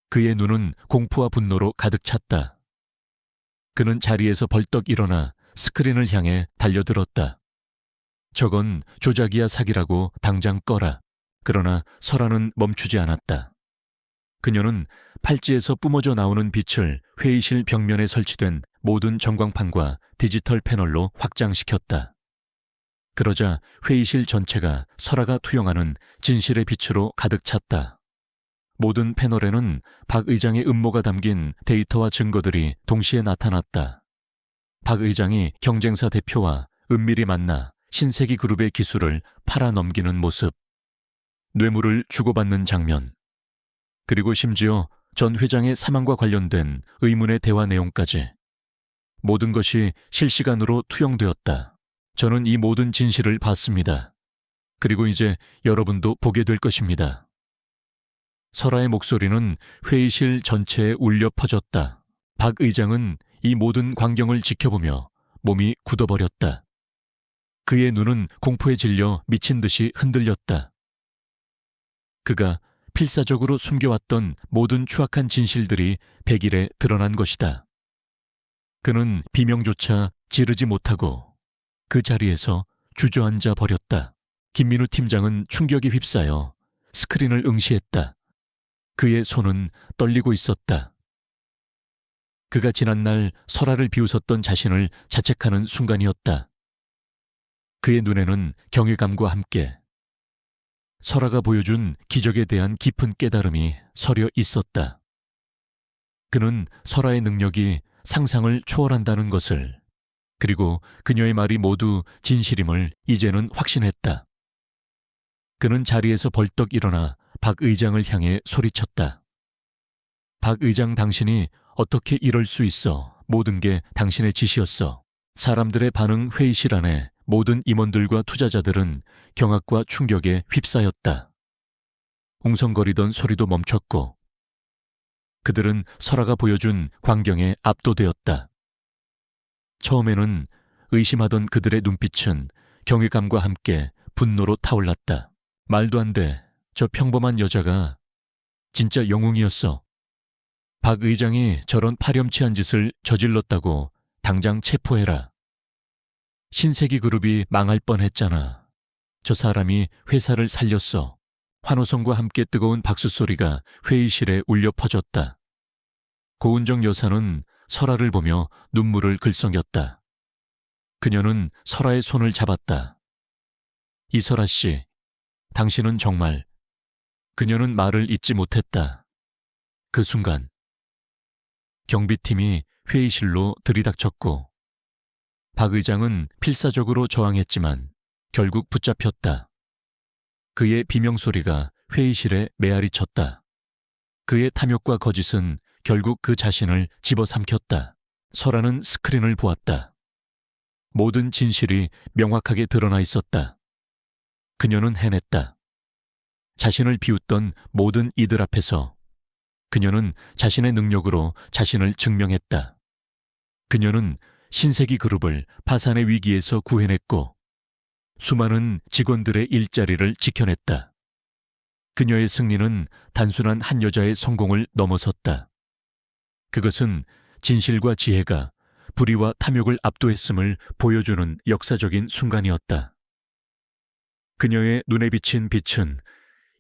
그의 눈은 공포와 분노로 가득 찼다. 그는 자리에서 벌떡 일어나 스크린을 향해 달려들었다. 저건 조작이야, 사기라고 당장 꺼라. 그러나 설아는 멈추지 않았다. 그녀는 팔찌에서 뿜어져 나오는 빛을 회의실 벽면에 설치된 모든 전광판과 디지털 패널로 확장시켰다. 그러자 회의실 전체가 설아가 투영하는 진실의 빛으로 가득 찼다. 모든 패널에는 박 의장의 음모가 담긴 데이터와 증거들이 동시에 나타났다. 박 의장이 경쟁사 대표와 은밀히 만나 신세기 그룹의 기술을 팔아넘기는 모습, 뇌물을 주고받는 장면, 그리고 심지어 전 회장의 사망과 관련된 의문의 대화 내용까지. 모든 것이 실시간으로 투영되었다. 저는 이 모든 진실을 봤습니다. 그리고 이제 여러분도 보게 될 것입니다. 설아의 목소리는 회의실 전체에 울려 퍼졌다. 박 의장은 이 모든 광경을 지켜보며 몸이 굳어버렸다. 그의 눈은 공포에 질려 미친 듯이 흔들렸다. 그가 필사적으로 숨겨왔던 모든 추악한 진실들이 백일에 드러난 것이다. 그는 비명조차 지르지 못하고 그 자리에서 주저앉아 버렸다. 김민우 팀장은 충격에 휩싸여 스크린을 응시했다. 그의 손은 떨리고 있었다. 그가 지난날 설아를 비웃었던 자신을 자책하는 순간이었다. 그의 눈에는 경외감과 함께 설아가 보여준 기적에 대한 깊은 깨달음이 서려 있었다. 그는 설아의 능력이 상상을 초월한다는 것을, 그리고 그녀의 말이 모두 진실임을 이제는 확신했다. 그는 자리에서 벌떡 일어나 박 의장을 향해 소리쳤다. 박 의장, 당신이 어떻게 이럴 수 있어? 모든 게 당신의 짓이었어. 사람들의 반응, 회의실 안에 모든 임원들과 투자자들은 경악과 충격에 휩싸였다. 웅성거리던 소리도 멈췄고, 그들은 설아가 보여준 광경에 압도되었다. 처음에는 의심하던 그들의 눈빛은 경외감과 함께 분노로 타올랐다. 말도 안 돼. 저 평범한 여자가 진짜 영웅이었어. 박 의장이 저런 파렴치한 짓을 저질렀다고 당장 체포해라. 신세기 그룹이 망할 뻔했잖아. 저 사람이 회사를 살렸어. 환호성과 함께 뜨거운 박수 소리가 회의실에 울려 퍼졌다. 고은정 여사는 설아를 보며 눈물을 글썽였다. 그녀는 설아의 손을 잡았다. 이설아 씨, 당신은 정말... 그녀는 말을 잇지 못했다. 그 순간 경비팀이 회의실로 들이닥쳤고 박 의장은 필사적으로 저항했지만 결국 붙잡혔다. 그의 비명소리가 회의실에 메아리 쳤다. 그의 탐욕과 거짓은 결국 그 자신을 집어삼켰다. 설아는 스크린을 보았다. 모든 진실이 명확하게 드러나 있었다. 그녀는 해냈다. 자신을 비웃던 모든 이들 앞에서 그녀는 자신의 능력으로 자신을 증명했다. 그녀는 신세기 그룹을 파산의 위기에서 구해냈고 수많은 직원들의 일자리를 지켜냈다. 그녀의 승리는 단순한 한 여자의 성공을 넘어섰다. 그것은 진실과 지혜가 불의와 탐욕을 압도했음을 보여주는 역사적인 순간이었다. 그녀의 눈에 비친 빛은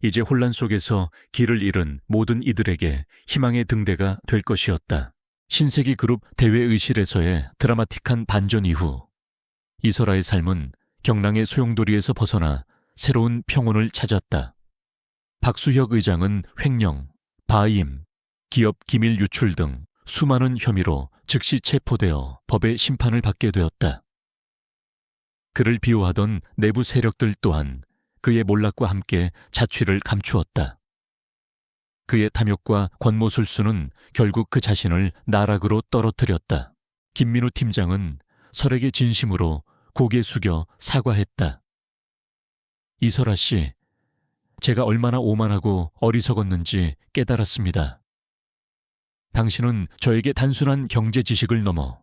이제 혼란 속에서 길을 잃은 모든 이들에게 희망의 등대가 될 것이었다. 신세기 그룹 대회의실에서의 드라마틱한 반전 이후 이설아의 삶은 경랑의 소용돌이에서 벗어나 새로운 평온을 찾았다. 박수혁 의장은 횡령, 바임, 기업 기밀 유출 등 수많은 혐의로 즉시 체포되어 법의 심판을 받게 되었다. 그를 비호하던 내부 세력들 또한 그의 몰락과 함께 자취를 감추었다. 그의 탐욕과 권모술수는 결국 그 자신을 나락으로 떨어뜨렸다. 김민우 팀장은 설에게 진심으로 고개 숙여 사과했다. 이설아 씨, 제가 얼마나 오만하고 어리석었는지 깨달았습니다. 당신은 저에게 단순한 경제 지식을 넘어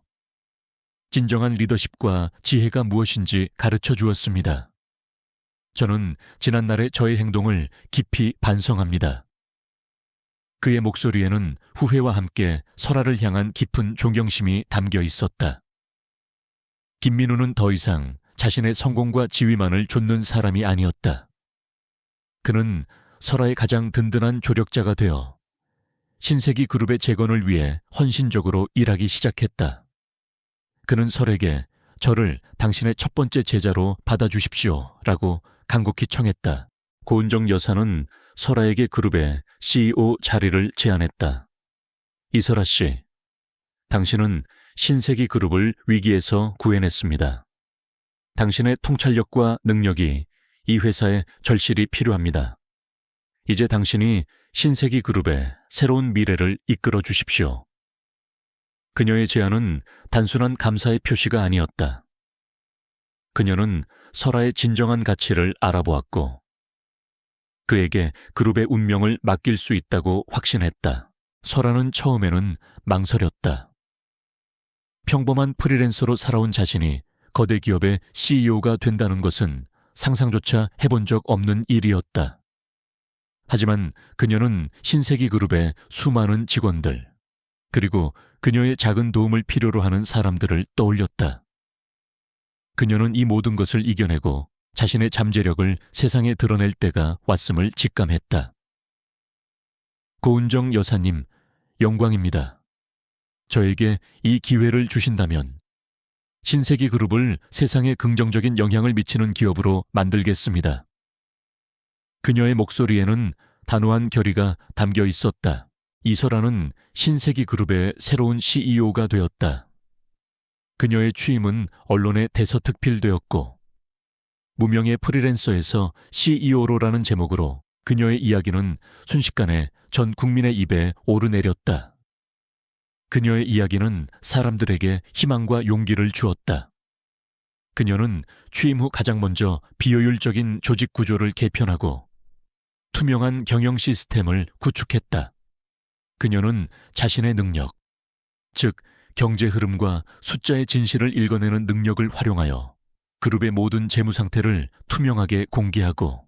진정한 리더십과 지혜가 무엇인지 가르쳐 주었습니다. 저는 지난날의 저의 행동을 깊이 반성합니다. 그의 목소리에는 후회와 함께 설아를 향한 깊은 존경심이 담겨 있었다. 김민우는 더 이상 자신의 성공과 지위만을 좇는 사람이 아니었다. 그는 설아의 가장 든든한 조력자가 되어 신세기 그룹의 재건을 위해 헌신적으로 일하기 시작했다. 그는 설에게 저를 당신의 첫 번째 제자로 받아주십시오 라고 간곡히 청했다. 고은정 여사는 설아에게 그룹의 CEO 자리를 제안했다. 이설아 씨, 당신은 신세기 그룹을 위기에서 구해냈습니다. 당신의 통찰력과 능력이 이 회사에 절실히 필요합니다. 이제 당신이 신세기 그룹의 새로운 미래를 이끌어 주십시오. 그녀의 제안은 단순한 감사의 표시가 아니었다. 그녀는 설아의 진정한 가치를 알아보았고 그에게 그룹의 운명을 맡길 수 있다고 확신했다. 설아는 처음에는 망설였다. 평범한 프리랜서로 살아온 자신이 거대 기업의 CEO가 된다는 것은 상상조차 해본 적 없는 일이었다. 하지만 그녀는 신세기 그룹의 수많은 직원들, 그리고 그녀의 작은 도움을 필요로 하는 사람들을 떠올렸다. 그녀는 이 모든 것을 이겨내고 자신의 잠재력을 세상에 드러낼 때가 왔음을 직감했다. 고은정 여사님, 영광입니다. 저에게 이 기회를 주신다면 신세기 그룹을 세상에 긍정적인 영향을 미치는 기업으로 만들겠습니다. 그녀의 목소리에는 단호한 결의가 담겨 있었다. 이설아는 신세기 그룹의 새로운 CEO가 되었다. 그녀의 취임은 언론에 대서특필되었고 무명의 프리랜서에서 CEO로라는 제목으로 그녀의 이야기는 순식간에 전 국민의 입에 오르내렸다. 그녀의 이야기는 사람들에게 희망과 용기를 주었다. 그녀는 취임 후 가장 먼저 비효율적인 조직 구조를 개편하고 투명한 경영 시스템을 구축했다. 그녀는 자신의 능력, 즉 경제 흐름과 숫자의 진실을 읽어내는 능력을 활용하여 그룹의 모든 재무 상태를 투명하게 공개하고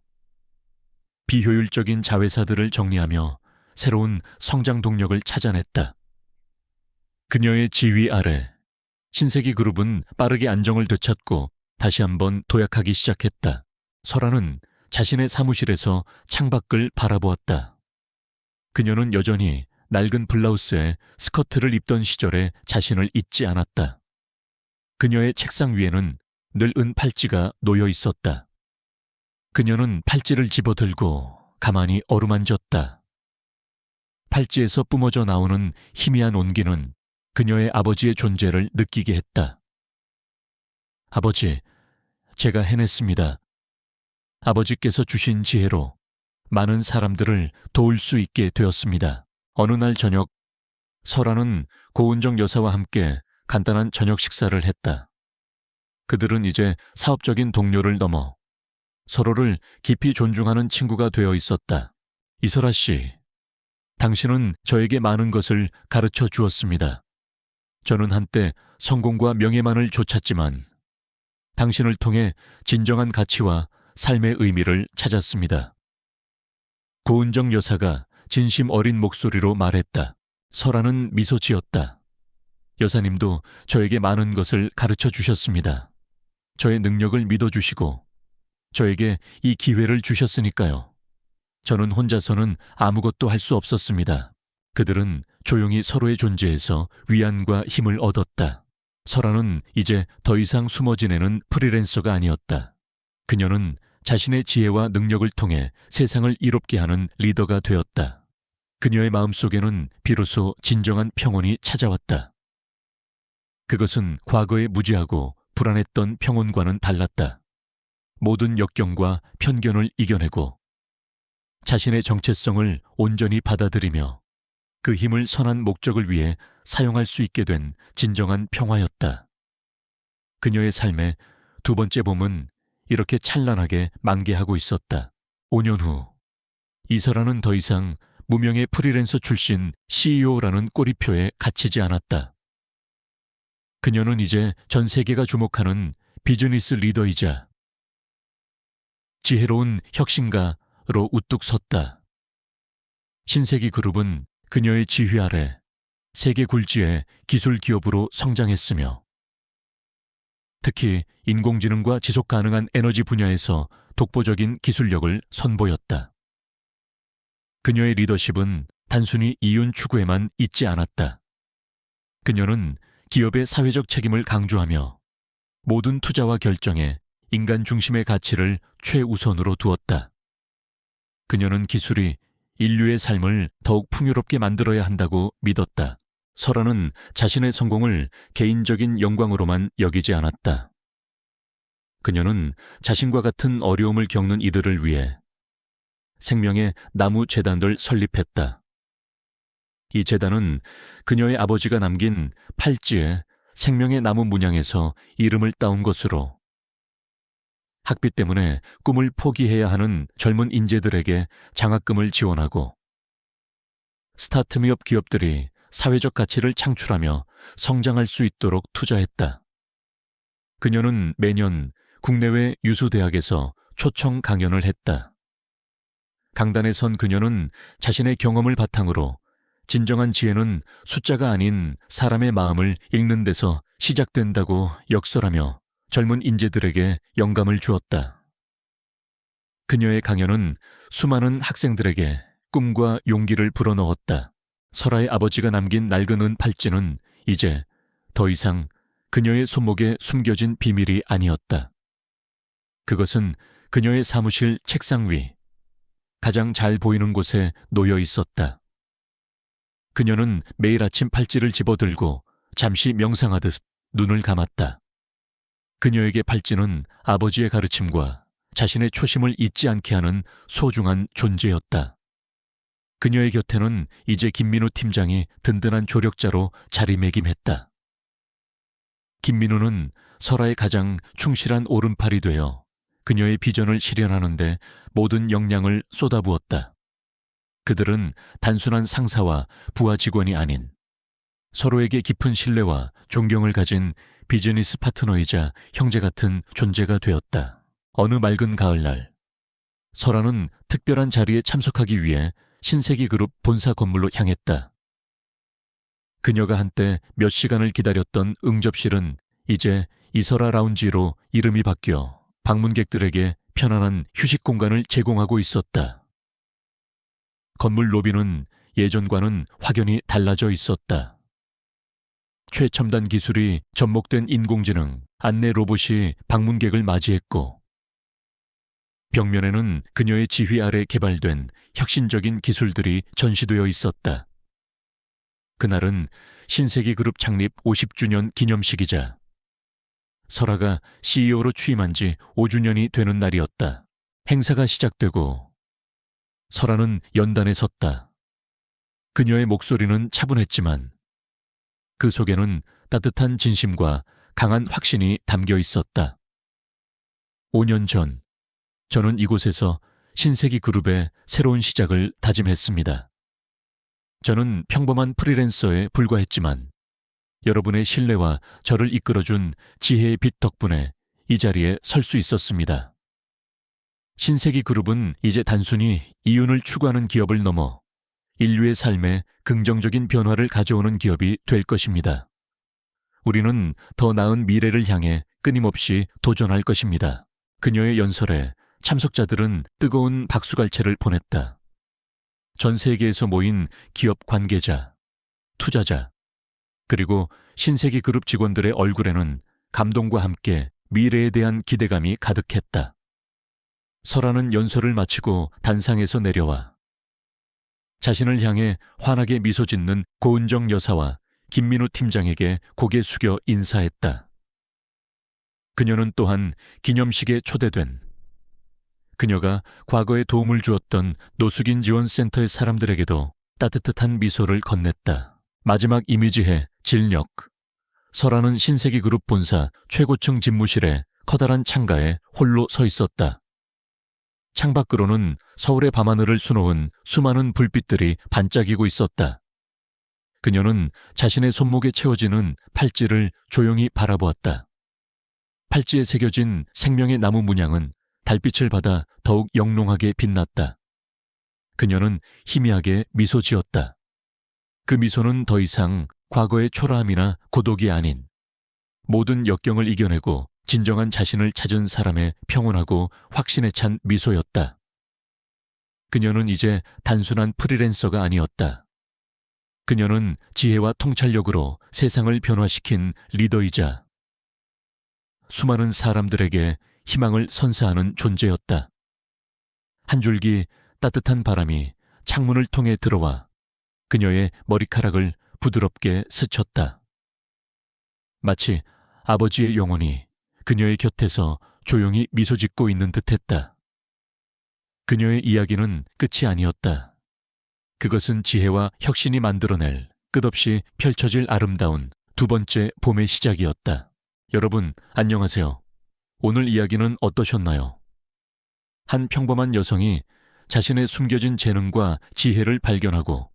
비효율적인 자회사들을 정리하며 새로운 성장 동력을 찾아냈다. 그녀의 지휘 아래 신세기 그룹은 빠르게 안정을 되찾고 다시 한번 도약하기 시작했다. 설아는 자신의 사무실에서 창밖을 바라보았다. 그녀는 여전히 낡은 블라우스에 스커트를 입던 시절의 자신을 잊지 않았다. 그녀의 책상 위에는 늘 은 팔찌가 놓여 있었다. 그녀는 팔찌를 집어들고 가만히 어루만졌다. 팔찌에서 뿜어져 나오는 희미한 온기는 그녀의 아버지의 존재를 느끼게 했다. 아버지, 제가 해냈습니다. 아버지께서 주신 지혜로 많은 사람들을 도울 수 있게 되었습니다. 어느 날 저녁, 설아는 고은정 여사와 함께 간단한 저녁 식사를 했다. 그들은 이제 사업적인 동료를 넘어 서로를 깊이 존중하는 친구가 되어 있었다. 이설아 씨, 당신은 저에게 많은 것을 가르쳐 주었습니다. 저는 한때 성공과 명예만을 좇았지만 당신을 통해 진정한 가치와 삶의 의미를 찾았습니다. 고은정 여사가 진심 어린 목소리로 말했다. 설아는 미소 지었다. 여사님도 저에게 많은 것을 가르쳐 주셨습니다. 저의 능력을 믿어주시고 저에게 이 기회를 주셨으니까요. 저는 혼자서는 아무것도 할 수 없었습니다. 그들은 조용히 서로의 존재에서 위안과 힘을 얻었다. 설아는 이제 더 이상 숨어 지내는 프리랜서가 아니었다. 그녀는 자신의 지혜와 능력을 통해 세상을 이롭게 하는 리더가 되었다. 그녀의 마음속에는 비로소 진정한 평온이 찾아왔다. 그것은 과거의 무지하고 불안했던 평온과는 달랐다. 모든 역경과 편견을 이겨내고 자신의 정체성을 온전히 받아들이며 그 힘을 선한 목적을 위해 사용할 수 있게 된 진정한 평화였다. 그녀의 삶의 두 번째 봄은 이렇게 찬란하게 만개하고 있었다. 5년 후, 이설아는 더 이상 무명의 프리랜서 출신 CEO라는 꼬리표에 갇히지 않았다. 그녀는 이제 전 세계가 주목하는 비즈니스 리더이자 지혜로운 혁신가로 우뚝 섰다. 신세기 그룹은 그녀의 지휘 아래 세계 굴지의 기술 기업으로 성장했으며 특히 인공지능과 지속 가능한 에너지 분야에서 독보적인 기술력을 선보였다. 그녀의 리더십은 단순히 이윤 추구에만 있지 않았다. 그녀는 기업의 사회적 책임을 강조하며 모든 투자와 결정에 인간 중심의 가치를 최우선으로 두었다. 그녀는 기술이 인류의 삶을 더욱 풍요롭게 만들어야 한다고 믿었다. 설아는 자신의 성공을 개인적인 영광으로만 여기지 않았다. 그녀는 자신과 같은 어려움을 겪는 이들을 위해 생명의 나무 재단을 설립했다. 이 재단은 그녀의 아버지가 남긴 팔찌에 생명의 나무 문양에서 이름을 따온 것으로 학비 때문에 꿈을 포기해야 하는 젊은 인재들에게 장학금을 지원하고 스타트업 기업들이 사회적 가치를 창출하며 성장할 수 있도록 투자했다. 그녀는 매년 국내외 유수 대학에서 초청 강연을 했다. 강단에 선 그녀는 자신의 경험을 바탕으로 진정한 지혜는 숫자가 아닌 사람의 마음을 읽는 데서 시작된다고 역설하며 젊은 인재들에게 영감을 주었다. 그녀의 강연은 수많은 학생들에게 꿈과 용기를 불어넣었다. 설아의 아버지가 남긴 낡은 은 팔찌는 이제 더 이상 그녀의 손목에 숨겨진 비밀이 아니었다. 그것은 그녀의 사무실 책상 위 가장 잘 보이는 곳에 놓여 있었다. 그녀는 매일 아침 팔찌를 집어들고 잠시 명상하듯 눈을 감았다. 그녀에게 팔찌는 아버지의 가르침과 자신의 초심을 잊지 않게 하는 소중한 존재였다. 그녀의 곁에는 이제 김민우 팀장이 든든한 조력자로 자리매김했다. 김민우는 설아의 가장 충실한 오른팔이 되어 그녀의 비전을 실현하는 데 모든 역량을 쏟아부었다. 그들은 단순한 상사와 부하 직원이 아닌 서로에게 깊은 신뢰와 존경을 가진 비즈니스 파트너이자 형제 같은 존재가 되었다. 어느 맑은 가을날, 설아는 특별한 자리에 참석하기 위해 신세기 그룹 본사 건물로 향했다. 그녀가 한때 몇 시간을 기다렸던 응접실은 이제 이설아 라운지로 이름이 바뀌어 방문객들에게 편안한 휴식 공간을 제공하고 있었다. 건물 로비는 예전과는 확연히 달라져 있었다. 최첨단 기술이 접목된 인공지능 안내 로봇이 방문객을 맞이했고 벽면에는 그녀의 지휘 아래 개발된 혁신적인 기술들이 전시되어 있었다. 그날은 신세기 그룹 창립 50주년 기념식이자 설아가 CEO로 취임한 지 5주년이 되는 날이었다. 행사가 시작되고 설아는 연단에 섰다. 그녀의 목소리는 차분했지만 그 속에는 따뜻한 진심과 강한 확신이 담겨 있었다. 5년 전, 저는 이곳에서 신세기 그룹의 새로운 시작을 다짐했습니다. 저는 평범한 프리랜서에 불과했지만 여러분의 신뢰와 저를 이끌어준 지혜의 빛 덕분에 이 자리에 설 수 있었습니다. 신세기 그룹은 이제 단순히 이윤을 추구하는 기업을 넘어 인류의 삶에 긍정적인 변화를 가져오는 기업이 될 것입니다. 우리는 더 나은 미래를 향해 끊임없이 도전할 것입니다. 그녀의 연설에 참석자들은 뜨거운 박수갈채를 보냈다. 전 세계에서 모인 기업 관계자, 투자자, 그리고 신세기 그룹 직원들의 얼굴에는 감동과 함께 미래에 대한 기대감이 가득했다. 설아는 연설을 마치고 단상에서 내려와 자신을 향해 환하게 미소 짓는 고은정 여사와 김민우 팀장에게 고개 숙여 인사했다. 그녀는 또한 기념식에 초대된 그녀가 과거에 도움을 주었던 노숙인 지원센터의 사람들에게도 따뜻한 미소를 건넸다. 마지막 이미지해 진력. 설아는 신세기 그룹 본사 최고층 집무실에 커다란 창가에 홀로 서 있었다. 창밖으로는 서울의 밤하늘을 수놓은 수많은 불빛들이 반짝이고 있었다. 그녀는 자신의 손목에 채워지는 팔찌를 조용히 바라보았다. 팔찌에 새겨진 생명의 나무 문양은 달빛을 받아 더욱 영롱하게 빛났다. 그녀는 희미하게 미소 지었다. 그 미소는 더 이상 과거의 초라함이나 고독이 아닌 모든 역경을 이겨내고 진정한 자신을 찾은 사람의 평온하고 확신에 찬 미소였다. 그녀는 이제 단순한 프리랜서가 아니었다. 그녀는 지혜와 통찰력으로 세상을 변화시킨 리더이자 수많은 사람들에게 희망을 선사하는 존재였다. 한 줄기 따뜻한 바람이 창문을 통해 들어와 그녀의 머리카락을 부드럽게 스쳤다. 마치 아버지의 영혼이 그녀의 곁에서 조용히 미소 짓고 있는 듯했다. 그녀의 이야기는 끝이 아니었다. 그것은 지혜와 혁신이 만들어낼 끝없이 펼쳐질 아름다운 두 번째 봄의 시작이었다. 여러분, 안녕하세요. 오늘 이야기는 어떠셨나요? 한 평범한 여성이 자신의 숨겨진 재능과 지혜를 발견하고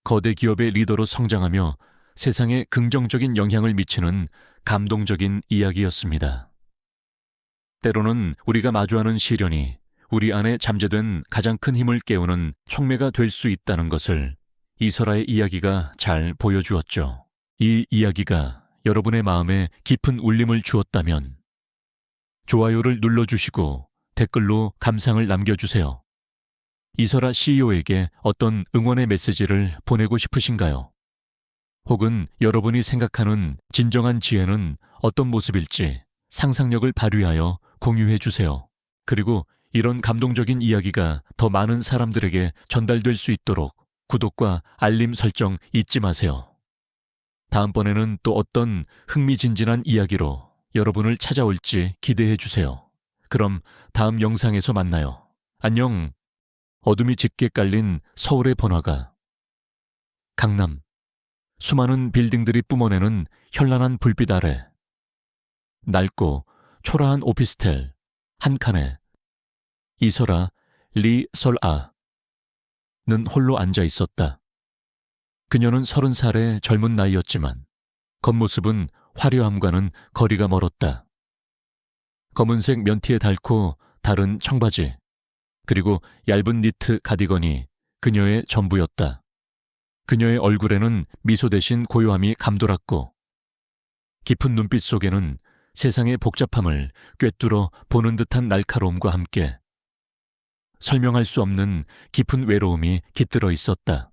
거대 기업의 리더로 성장하며 세상에 긍정적인 영향을 미치는 감동적인 이야기였습니다. 때로는 우리가 마주하는 시련이 우리 안에 잠재된 가장 큰 힘을 깨우는 촉매가 될 수 있다는 것을 이설아의 이야기가 잘 보여주었죠. 이 이야기가 여러분의 마음에 깊은 울림을 주었다면 좋아요를 눌러주시고 댓글로 감상을 남겨주세요. 이설아 CEO에게 어떤 응원의 메시지를 보내고 싶으신가요? 혹은 여러분이 생각하는 진정한 지혜는 어떤 모습일지 상상력을 발휘하여 공유해 주세요. 그리고 이런 감동적인 이야기가 더 많은 사람들에게 전달될 수 있도록 구독과 알림 설정 잊지 마세요. 다음번에는 또 어떤 흥미진진한 이야기로 여러분을 찾아올지 기대해 주세요. 그럼 다음 영상에서 만나요. 안녕. 어둠이 짙게 깔린 서울의 번화가. 강남. 수많은 빌딩들이 뿜어내는 현란한 불빛 아래 낡고 초라한 오피스텔 한 칸에 이설아 리설아는 홀로 앉아 있었다. 그녀는 30살의 젊은 나이였지만 겉모습은 화려함과는 거리가 멀었다. 검은색 면티에 닳고 다른 청바지 그리고 얇은 니트 가디건이 그녀의 전부였다. 그녀의 얼굴에는 미소 대신 고요함이 감돌았고 깊은 눈빛 속에는 세상의 복잡함을 꿰뚫어 보는 듯한 날카로움과 함께 설명할 수 없는 깊은 외로움이 깃들어 있었다.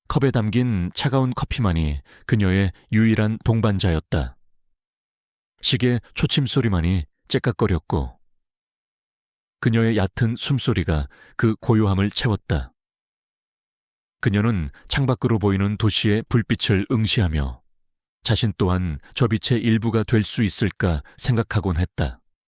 컵에 담긴 차가운 커피만이 그녀의 유일한 동반자였다. 시계 초침 소리만이 째깍거렸고 그녀의 얕은 숨소리가 그 고요함을 채웠다. 그녀는 창밖으로 보이는 도시의 불빛을 응시하며 자신 또한 저 빛의 일부가 될 수 있을까 생각하곤 했다.